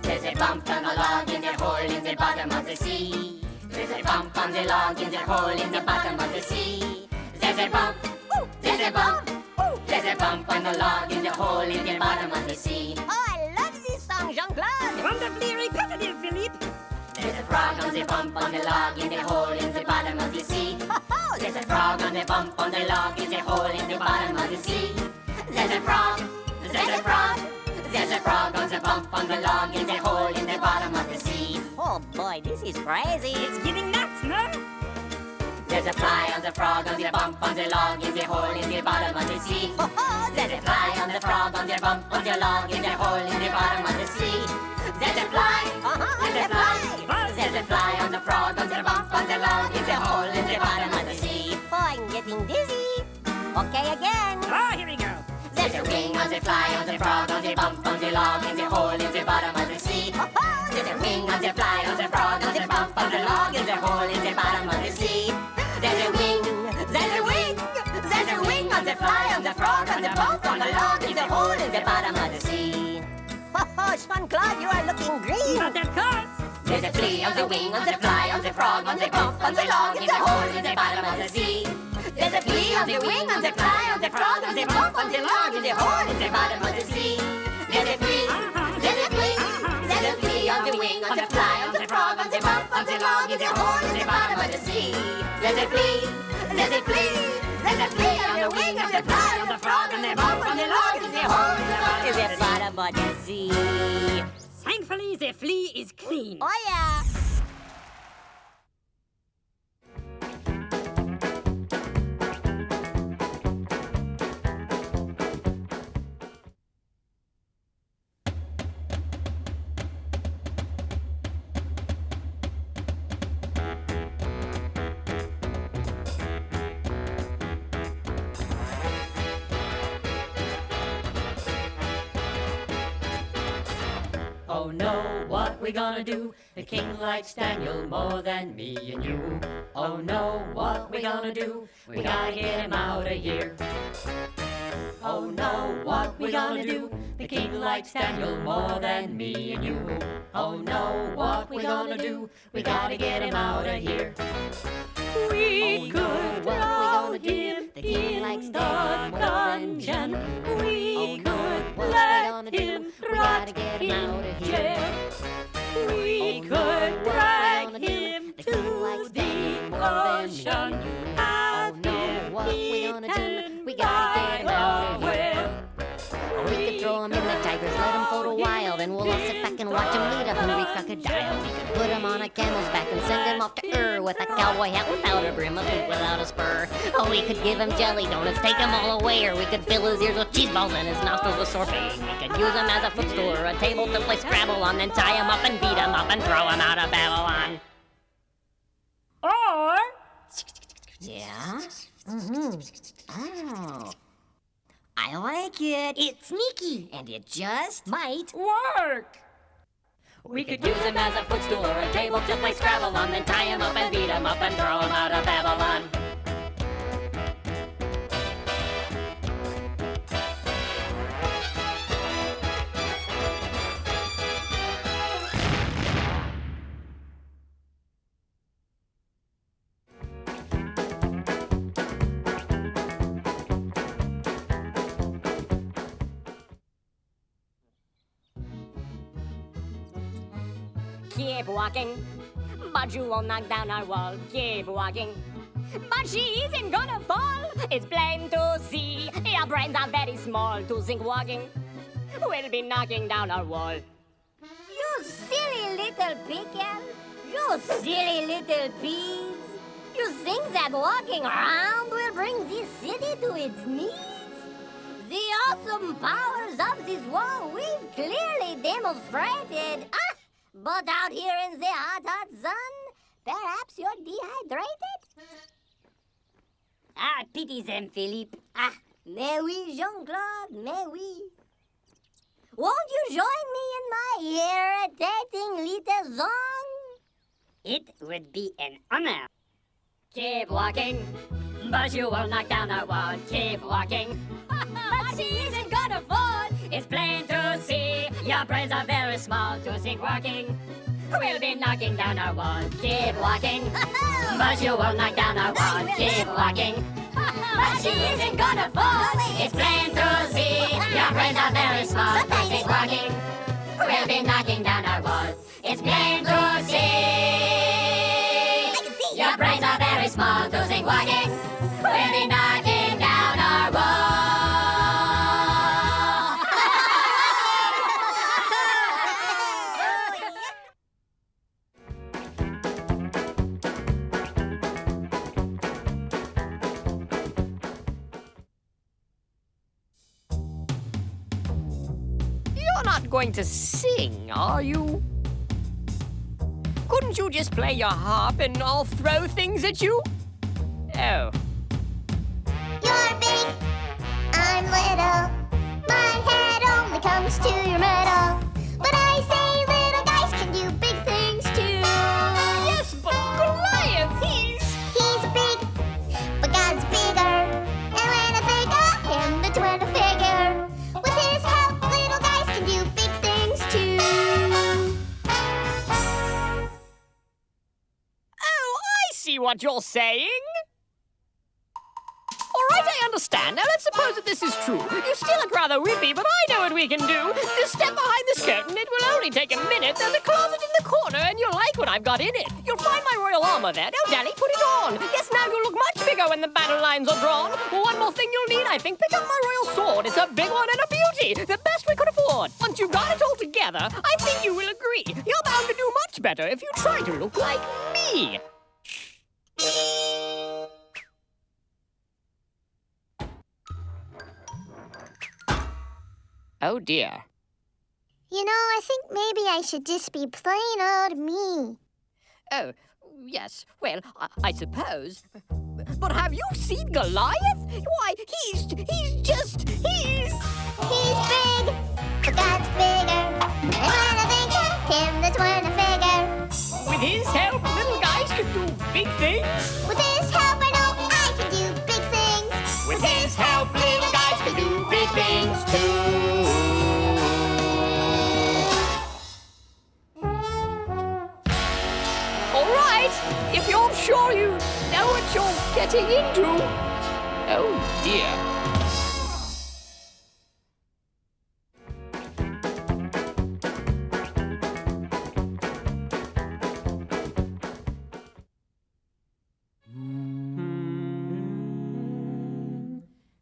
There's a bump on the log in the hole in the bottom of the sea. There's a bump on the log in the hole in the bottom of the sea. There's a bump. There's a bump. There's a bump on the log in the hole in the bottom of the sea. Oh, I love this song, Jean-Claude. Wonderfully repetitive, Philippe. There's a frog on the bump on the log in the hole in the bottom of the sea. There's a frog on the bump on the log in the hole in the bottom of the sea. There's a frog. There's a frog. There's a frog on the bump on the log in the hole in the bottom of the sea. Oh boy, this is crazy. It's getting nuts, no? There's a fly on the frog on the bump on the log in the hole in the bottom of the sea. There's a fly on the frog on the bump on the log in the hole in the bottom of the sea. There's a fly. There's a fly. There's a fly on the frog on the bump on the log in the hole in the bottom of the sea. Oh, I'm getting dizzy. Okay, again. Oh, here we go. There's a wing on the fly on the frog on the bump on the log in the hole in the bottom of the sea. There's a wing on the fly on the frog on the bump on the log in the hole in the bottom of the sea. There's a wing. There's a wing. There's a wing on the fly on the frog on the bump on the log in the hole in the bottom of the sea. Oh, Jean-Claude, you are looking green. But of course. There's There's a flea on the wing, on the fly, on the frog, on the bump, on the log, in the hole, in the bottom of the sea. There's a flea on the wing, on the fly, on the frog, on the bump, on the log, in the hole, in the bottom of the sea. There's a flea, there's a flea, there's a flea on the wing, on the fly, on the frog, on the bump, on the log, in the hole, in the bottom of the sea. There's a flea, there's a flea, there's a flea on the wing, on the fly, on the frog, on the bump, on the log, in the hole, in the bottom of the sea. Thankfully, the flea is clean. Oh, yeah. Oh no, what we gonna do? The king likes Daniel more than me and you. Oh no, what we gonna do? We gotta get him out of here. Oh no, what we gonna do? The king likes Daniel more than me and you. Oh no, what we gonna do? We gotta get him out of here. We could drown him in the dungeon. We could let him rot in jail. We could drag him to the ocean. Have him eaten by a whale. We could throw him in the tigers, let him float a while, then we'll all sit back and watch him eat a hungry crocodile. We could put him on a camel's back and send him off to with a cowboy hat without a brim, a boot without a spur. Oh, we could give him jelly donuts, take him all away, or we could fill his ears with cheese balls and his nostrils with sorbet. We could use him as a footstool or a table to play Scrabble on, then tie him up and beat him up and throw him out of Babylon. Or... Yeah? Oh. I like it. It's sneaky. And it just might work. We could use him as a footstool or a table to play Scrabble on, then tie him up and beat him up and throw him out of Babylon. keep walking, but you won't knock down our wall. Keep walking, but she isn't gonna fall. It's plain to see your brains are very small. To think walking will be knocking down our wall. You silly little pickle, you silly little peas. You think that walking around will bring this city to its knees? The awesome powers of this wall we've clearly demonstrated. But out here in the hot, hot sun, perhaps you're dehydrated? Pity them, Philippe. Mais oui, Jean-Claude, mais oui. Won't you join me in my irritating little song? It would be an honor. Keep walking, but you will knock down our wall. Keep walking, but she isn't gonna fall. It's plain to see your brains are very small. To think walking, we'll be knocking down our wall. Keep walking, but you will knock down our wall. Keep walking, but she isn't gonna fall. It's plain to see your brains are very small. To think walking, we'll be knocking down our wall. It's plain to see. Your brains are very small to think walking. We'll be knocking down our wall. You're not going to sing, are you? Couldn't you just play your harp and I'll throw things at you? Oh. You're big, I'm little. My head only comes to your middle. But I say little guys can do big things too. Yes, but Goliath, He's big, but God's bigger. And when I think of him, that's when I figure. With his help, little guys can do big things too. see what you're saying. All right, I understand. Now, let's suppose that this is true. You still look rather weepy, but I know what we can do. Just step behind this curtain. It will only take a minute. There's a closet in the corner, and you'll like what I've got in it. You'll find my royal armor there. Now, Daddy, put it on. Yes, now you'll look much bigger when the battle lines are drawn. One more thing you'll need, I think. Pick up my royal sword. It's a big one and a beauty. The best we could afford. Once you've got it all together, I think you will agree. You're bound to do much better if you try to look like me. Oh, dear. You know, I think maybe I should just be plain old me. Oh, yes. Well, I suppose. But have you seen Goliath? Why, he's big, but God's bigger. And when I think of him, that's when I figure. With his help, little guys can do big things. With his help, I know I can do big things. With his help, little guys can do big things too. If you're sure you know what you're getting into. Oh, dear.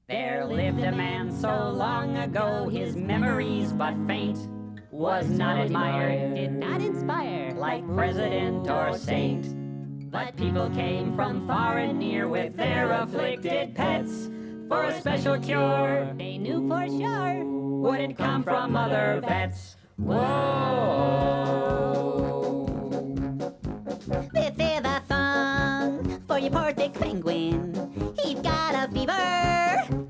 There lived a man so long ago, his memories but faint. Was not admired, did not inspire, like president or saint. But people came from far and near with their afflicted pets for a special cure. They knew for sure wouldn't come from other vets. Whoa! This is a song for your poor thick penguin. He's got a fever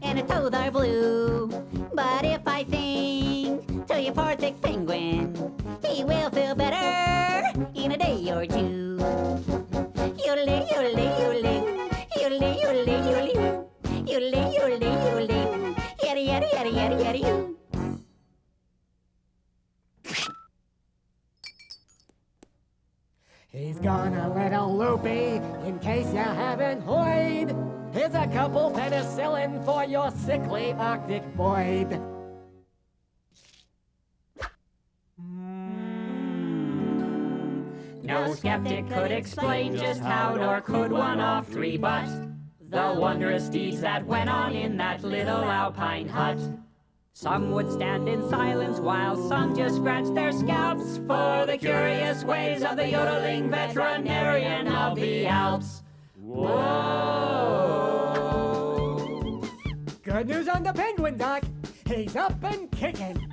and his toes are blue. But if I sing to your poor thick penguin, he will feel better in a day or two. Yodelay, yodelay, yodelay, yodelay, yodelay, yodelay, yodelay, yodelay, yodelay, yada, yada, yada, yada, yada, you. He's gone a little loopy, in case you haven't heard. Here's a couple penicillin for your sickly Arctic void. No skeptic could explain just how, nor could one of three but the wondrous deeds that went on in that little alpine hut. Some would stand in silence while some just scratched their scalps for the curious ways of the yodeling veterinarian of the Alps. Whoa! Good news on the penguin, Doc. He's up and kicking.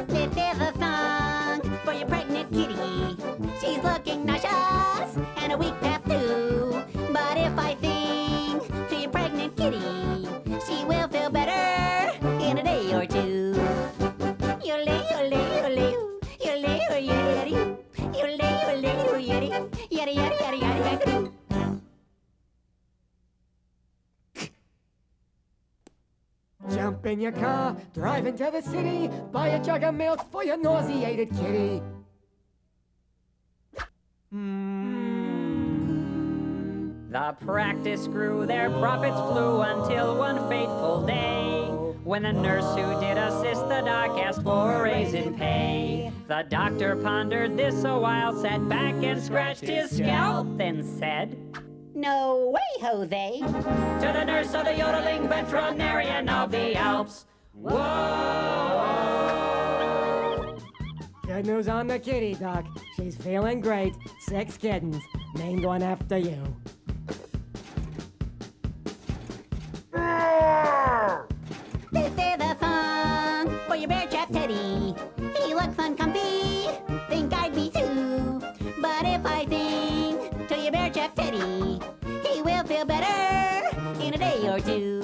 This is a song for your pregnant kitty. She's looking nauseous and a weak past too. But if I sing to your pregnant kitty, she will feel better in a day or two. Yodelay, yodelay, yodelay, yodelay, yodelay, yodelay, yodelay, yodelay, yada, yada, yada, yada, yada. Jump in your car, drive into the city, buy a jug of milk for your nauseated kitty. The practice grew, their profits flew until one fateful day, when the nurse who did assist the doc asked for a raise in pay. The doctor pondered this a while, sat back and scratched his scalp, then said, "No way, Jose." To the nurse of the yodeling veterinarian of the Alps. Whoa! Good news on the kitty, Doc. She's feeling great. 6 kittens, named one after you. This is a song for your bear trap Teddy. He looks uncomfy, think I'd be too. But if I sing to your bear trap Teddy, he will feel better in a day or two.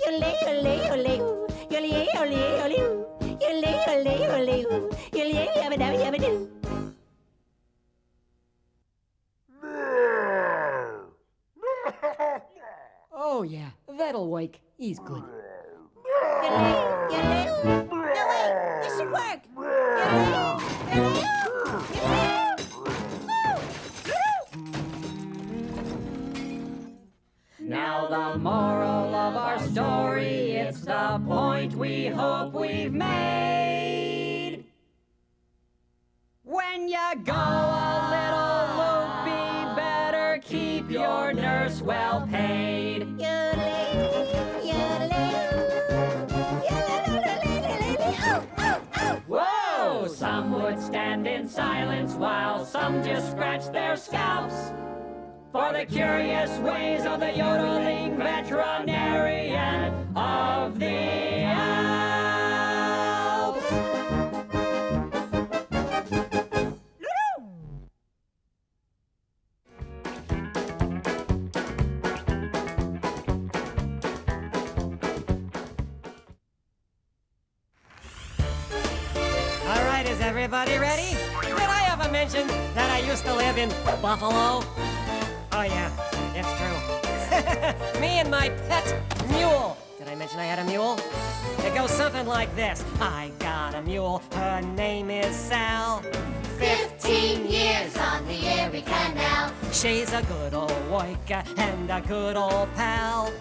Yodelay, yodelay, yodelay, yodelay, yodelay, yodelay, yodelay, yodelay, yodelay, yodelay, yabba dabba yabba doo. Oh yeah, that'll wake. He's good. Yodelay, yodelay. No, wait, this should work. Yodelay, yodelay. we hope we've made. When you go a little loopy, better keep your nurse well paid. Whoa! Some would stand in silence while some just scratch their scalps for the curious ways of the yodeling veterinarian of the Alps. All right, is everybody ready? Did I ever mention that I used to live in Buffalo? Oh yeah, it's true. Me and my pet mule. Did I mention I had a mule? It goes something like this. I got a mule, her name is Sal. 15 years on the Erie Canal. She's a good old woika and a good old pal.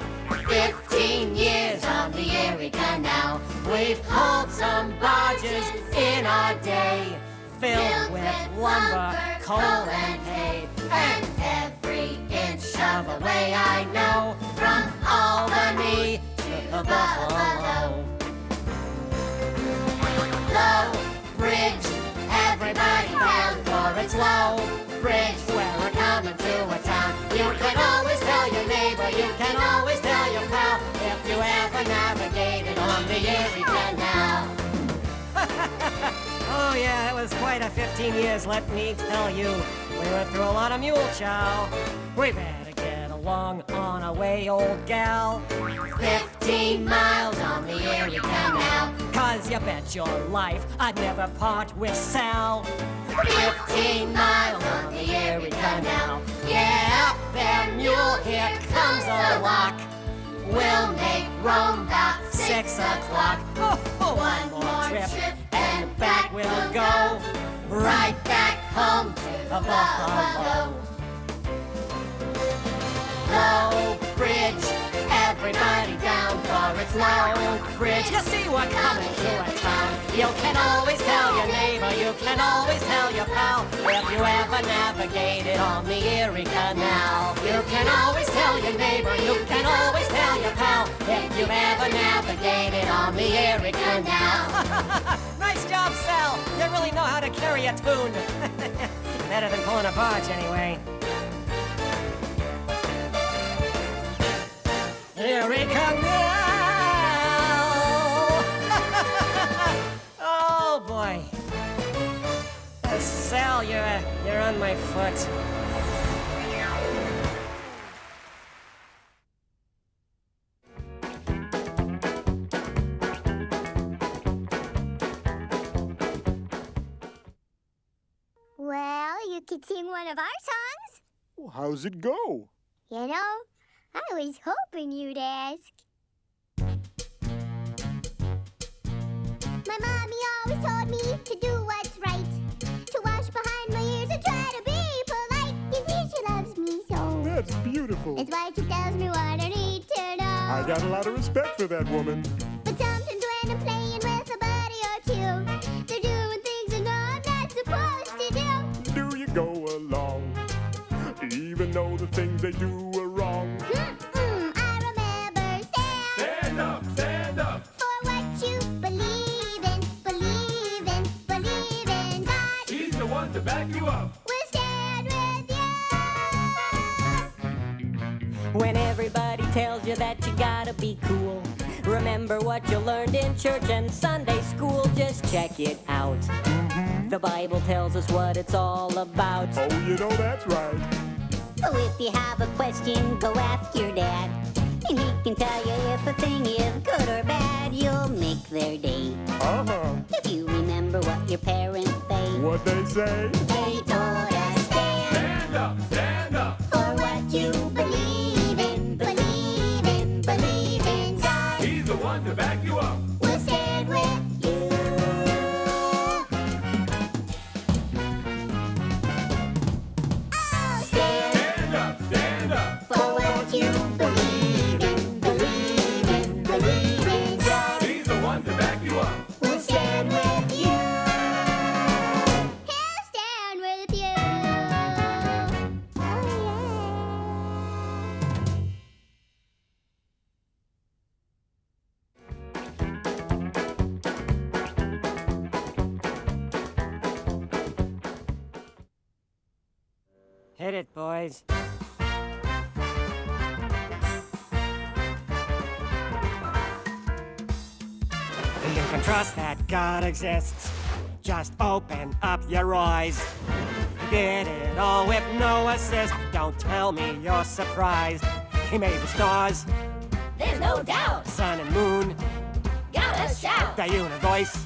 15 years on the Erie Canal. We've hauled some barges in our day, Filled with lumber, coal and hay. and every inch of the way I know, from Albany to the Buffalo. Low Bridge, everybody down for its low bridge. Where we're coming to a town. You can always tell your neighbor, you can always tell your pal, if you ever navigated on the Erie Canal. Oh yeah, it was quite a 15 years, let me tell you. We went through a lot of mule chow. We better get along on our way, old gal. 15 miles on the Erie Canal. 'Cause you bet your life I'd never part with Sal. 15 miles on the Erie Canal. Yeah, up there, mule, here comes a lock. We'll make Rome about 6 o'clock. One more trip and back we'll go. Right back home to the Buffalo. Low Bridge, everybody down for its low bridge. You see we're coming to a town. You can always tell your neighbor, you can always tell your pal, if you ever navigated on the Erie Canal. You can always tell your neighbor, you can always tell your pal, if you've ever navigated on the Erie Canal. Nice job, Sal. You really know how to carry a tune. Better than pulling a barge, anyway. Erie Canal! Oh, boy. Sal, you're on my foot. Well, you could sing one of our songs. Well, how's it go? You know, I was hoping you'd ask. My mommy always told me to do what's right, to wash behind my ears and try to be polite. You see, she loves me so. That's beautiful. It's why she tells me what I need to know. I got a lot of respect for that woman. But sometimes when I'm playing with a buddy or two, they're doing things I know I'm not supposed to do. Do you go along, even though the things they do are wrong? I remember Stand up, stand up. for what you believe in, believe in, believe in. God He's the one to back you up. will stand with you. When everybody tells you that you gotta be cool, remember what you learned in church and Sunday school. Just check it out. The Bible tells us what it's all about. Oh, you know that's right. So if you have a question, go ask your dad, and he can tell you if a thing is good or bad. You'll make their day. If you remember what your parents say. What they say? They told us Stand up, stand up. for what you believe in, believe in, believe in. God He's the one to back you up. will stand with you. Oh, Stand up, stand up. for what you believe in, believe in, believe in. God He's the one Hit it, boys. You can trust that God exists. Just open up your eyes. He did it all with no assist. Don't tell me you're surprised. He made the stars. There's no doubt. Sun and moon. Gotta shout. The universe.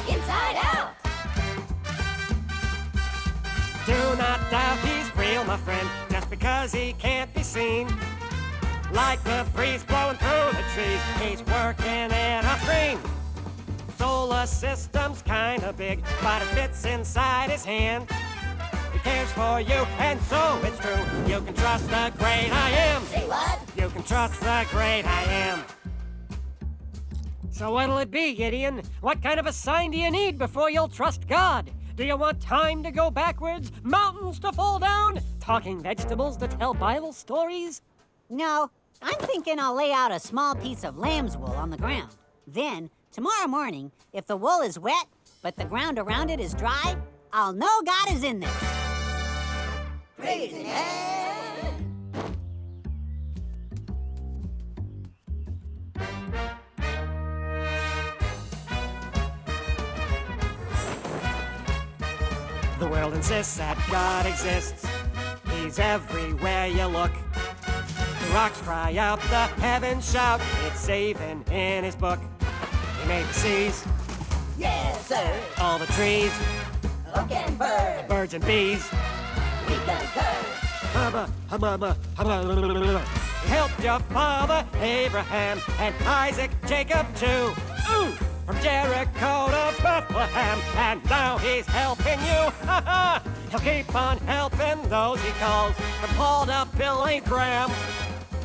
Inside out. Do not doubt he's real, my friend, just because he can't be seen. Like the breeze blowing through the trees, he's working in a screen. Solar system's kinda big, but it fits inside his hand. He cares for you, and so it's true. You can trust the great I am. Say what? You can trust the great I am. So what'll it be, Gideon? What kind of a sign do you need before you'll trust God? Do you want time to go backwards, mountains to fall down, talking vegetables to tell Bible stories? No, I'm thinking I'll lay out a small piece of lamb's wool on the ground. Then, tomorrow morning, if the wool is wet, but the ground around it is dry, I'll know God is in there. Crazy man. The world insists that God exists. He's everywhere you look. The rocks cry out, the heavens shout. It's saving in his book. He made the seas. Yes, sir. All the trees. Oak and bird. Birds and bees. We concur. He helped your father, Abraham, and Isaac, Jacob too. Ooh! From Jericho to Bethlehem, and now he's helping you. He'll keep on helping those he calls, from Paul to Billy Graham.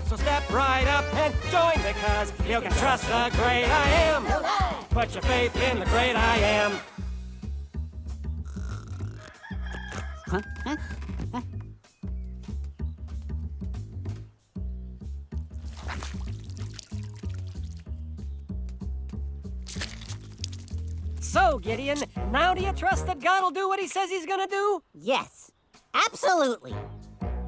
So step right up and join, because you can trust the great I am. No lie. Put your faith in the great I am. So, Gideon, now do you trust that God will do what he says he's gonna do? Yes, absolutely.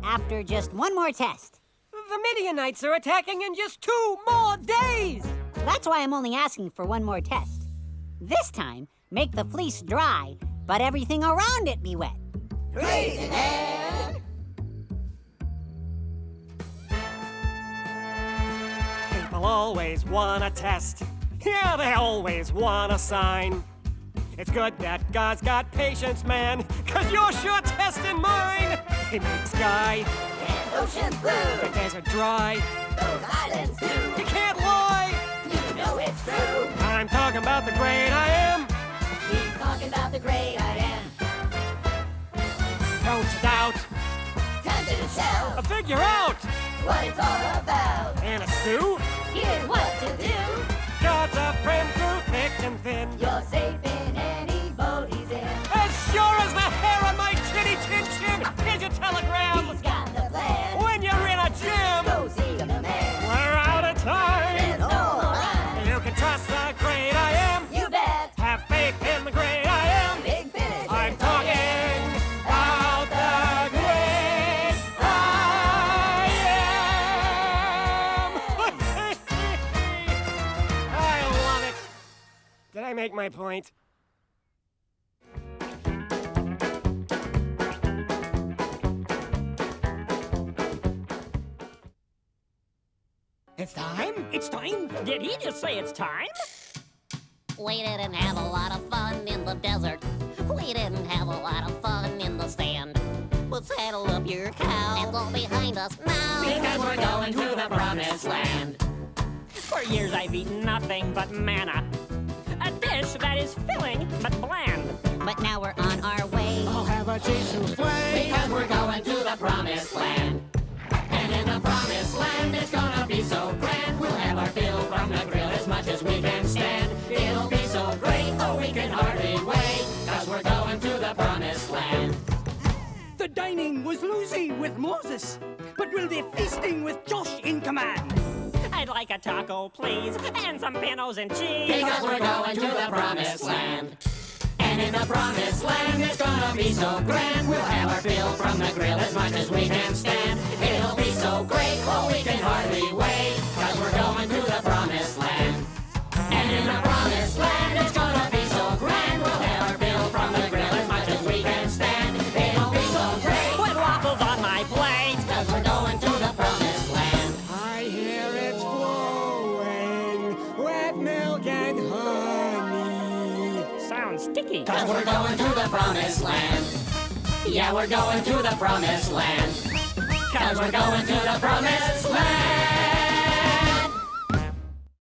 After just one more test. The Midianites are attacking in just 2 more days! That's why I'm only asking for one more test. This time, make the fleece dry, but everything around it be wet. Crazy man. People always want a test. Yeah, they always want a sign. It's good that God's got patience, man, 'cause you're sure testing mine. He made the sky. And oceans blue. The desert dry. Those islands too. You can't lie. You know it's true. I'm talking about the great I am. He's talking about the great I am. Don't you doubt. Time to shout. Figure out What it's all about. and a stew. Here's what to do. God's a friend through thick and thin. You're safe in any boat he's in. As sure as the hair on my chinny chin chin. Here's your telegram. He's got the plan. When you're in a gym. Go see the man. We're out of time. There's no more rhyme. You can trust the great I am. You bet. Have faith in the great I am. Big finish. I'm talking about the great I am. I love it. Did I make my point? It's time? It's time? Did he just say it's time? We didn't have a lot of fun in the desert. We didn't have a lot of fun in the sand. But saddle up your cow and go behind us now. Because we're going to the promised land. For years I've eaten nothing but manna. A dish that is filling but bland. But now we're on our way. I'll have a cheese souffle. Because we're going to the promised land. And in the promised land, it's gonna be so grand. We'll have our fill from the grill as much as we can stand. It'll be so great, oh, we can hardly wait. 'Cause we're going to the promised land. The dining was loosey with Moses, but will be feasting with Josh in command. I'd like a taco, please, and some pinos and cheese. Because we're going to the promised land. And in the promised land, it's gonna gonna be so grand. We'll have our fill from the grill as much as we can stand. It'll be so great, oh, we can hardly wait, 'cause we're going to the promised land. And in the promised land, it's gonna be so grand. We'll have our fill from the grill as much as we can stand. It'll be so great with waffles on my plate, 'cause we're going to the promised land. I hear it's flowing with milk and honey. Sounds sticky. 'Cause we're going to the promised land. Yeah, we're going to the promised land. 'Cause we're going to the promised land.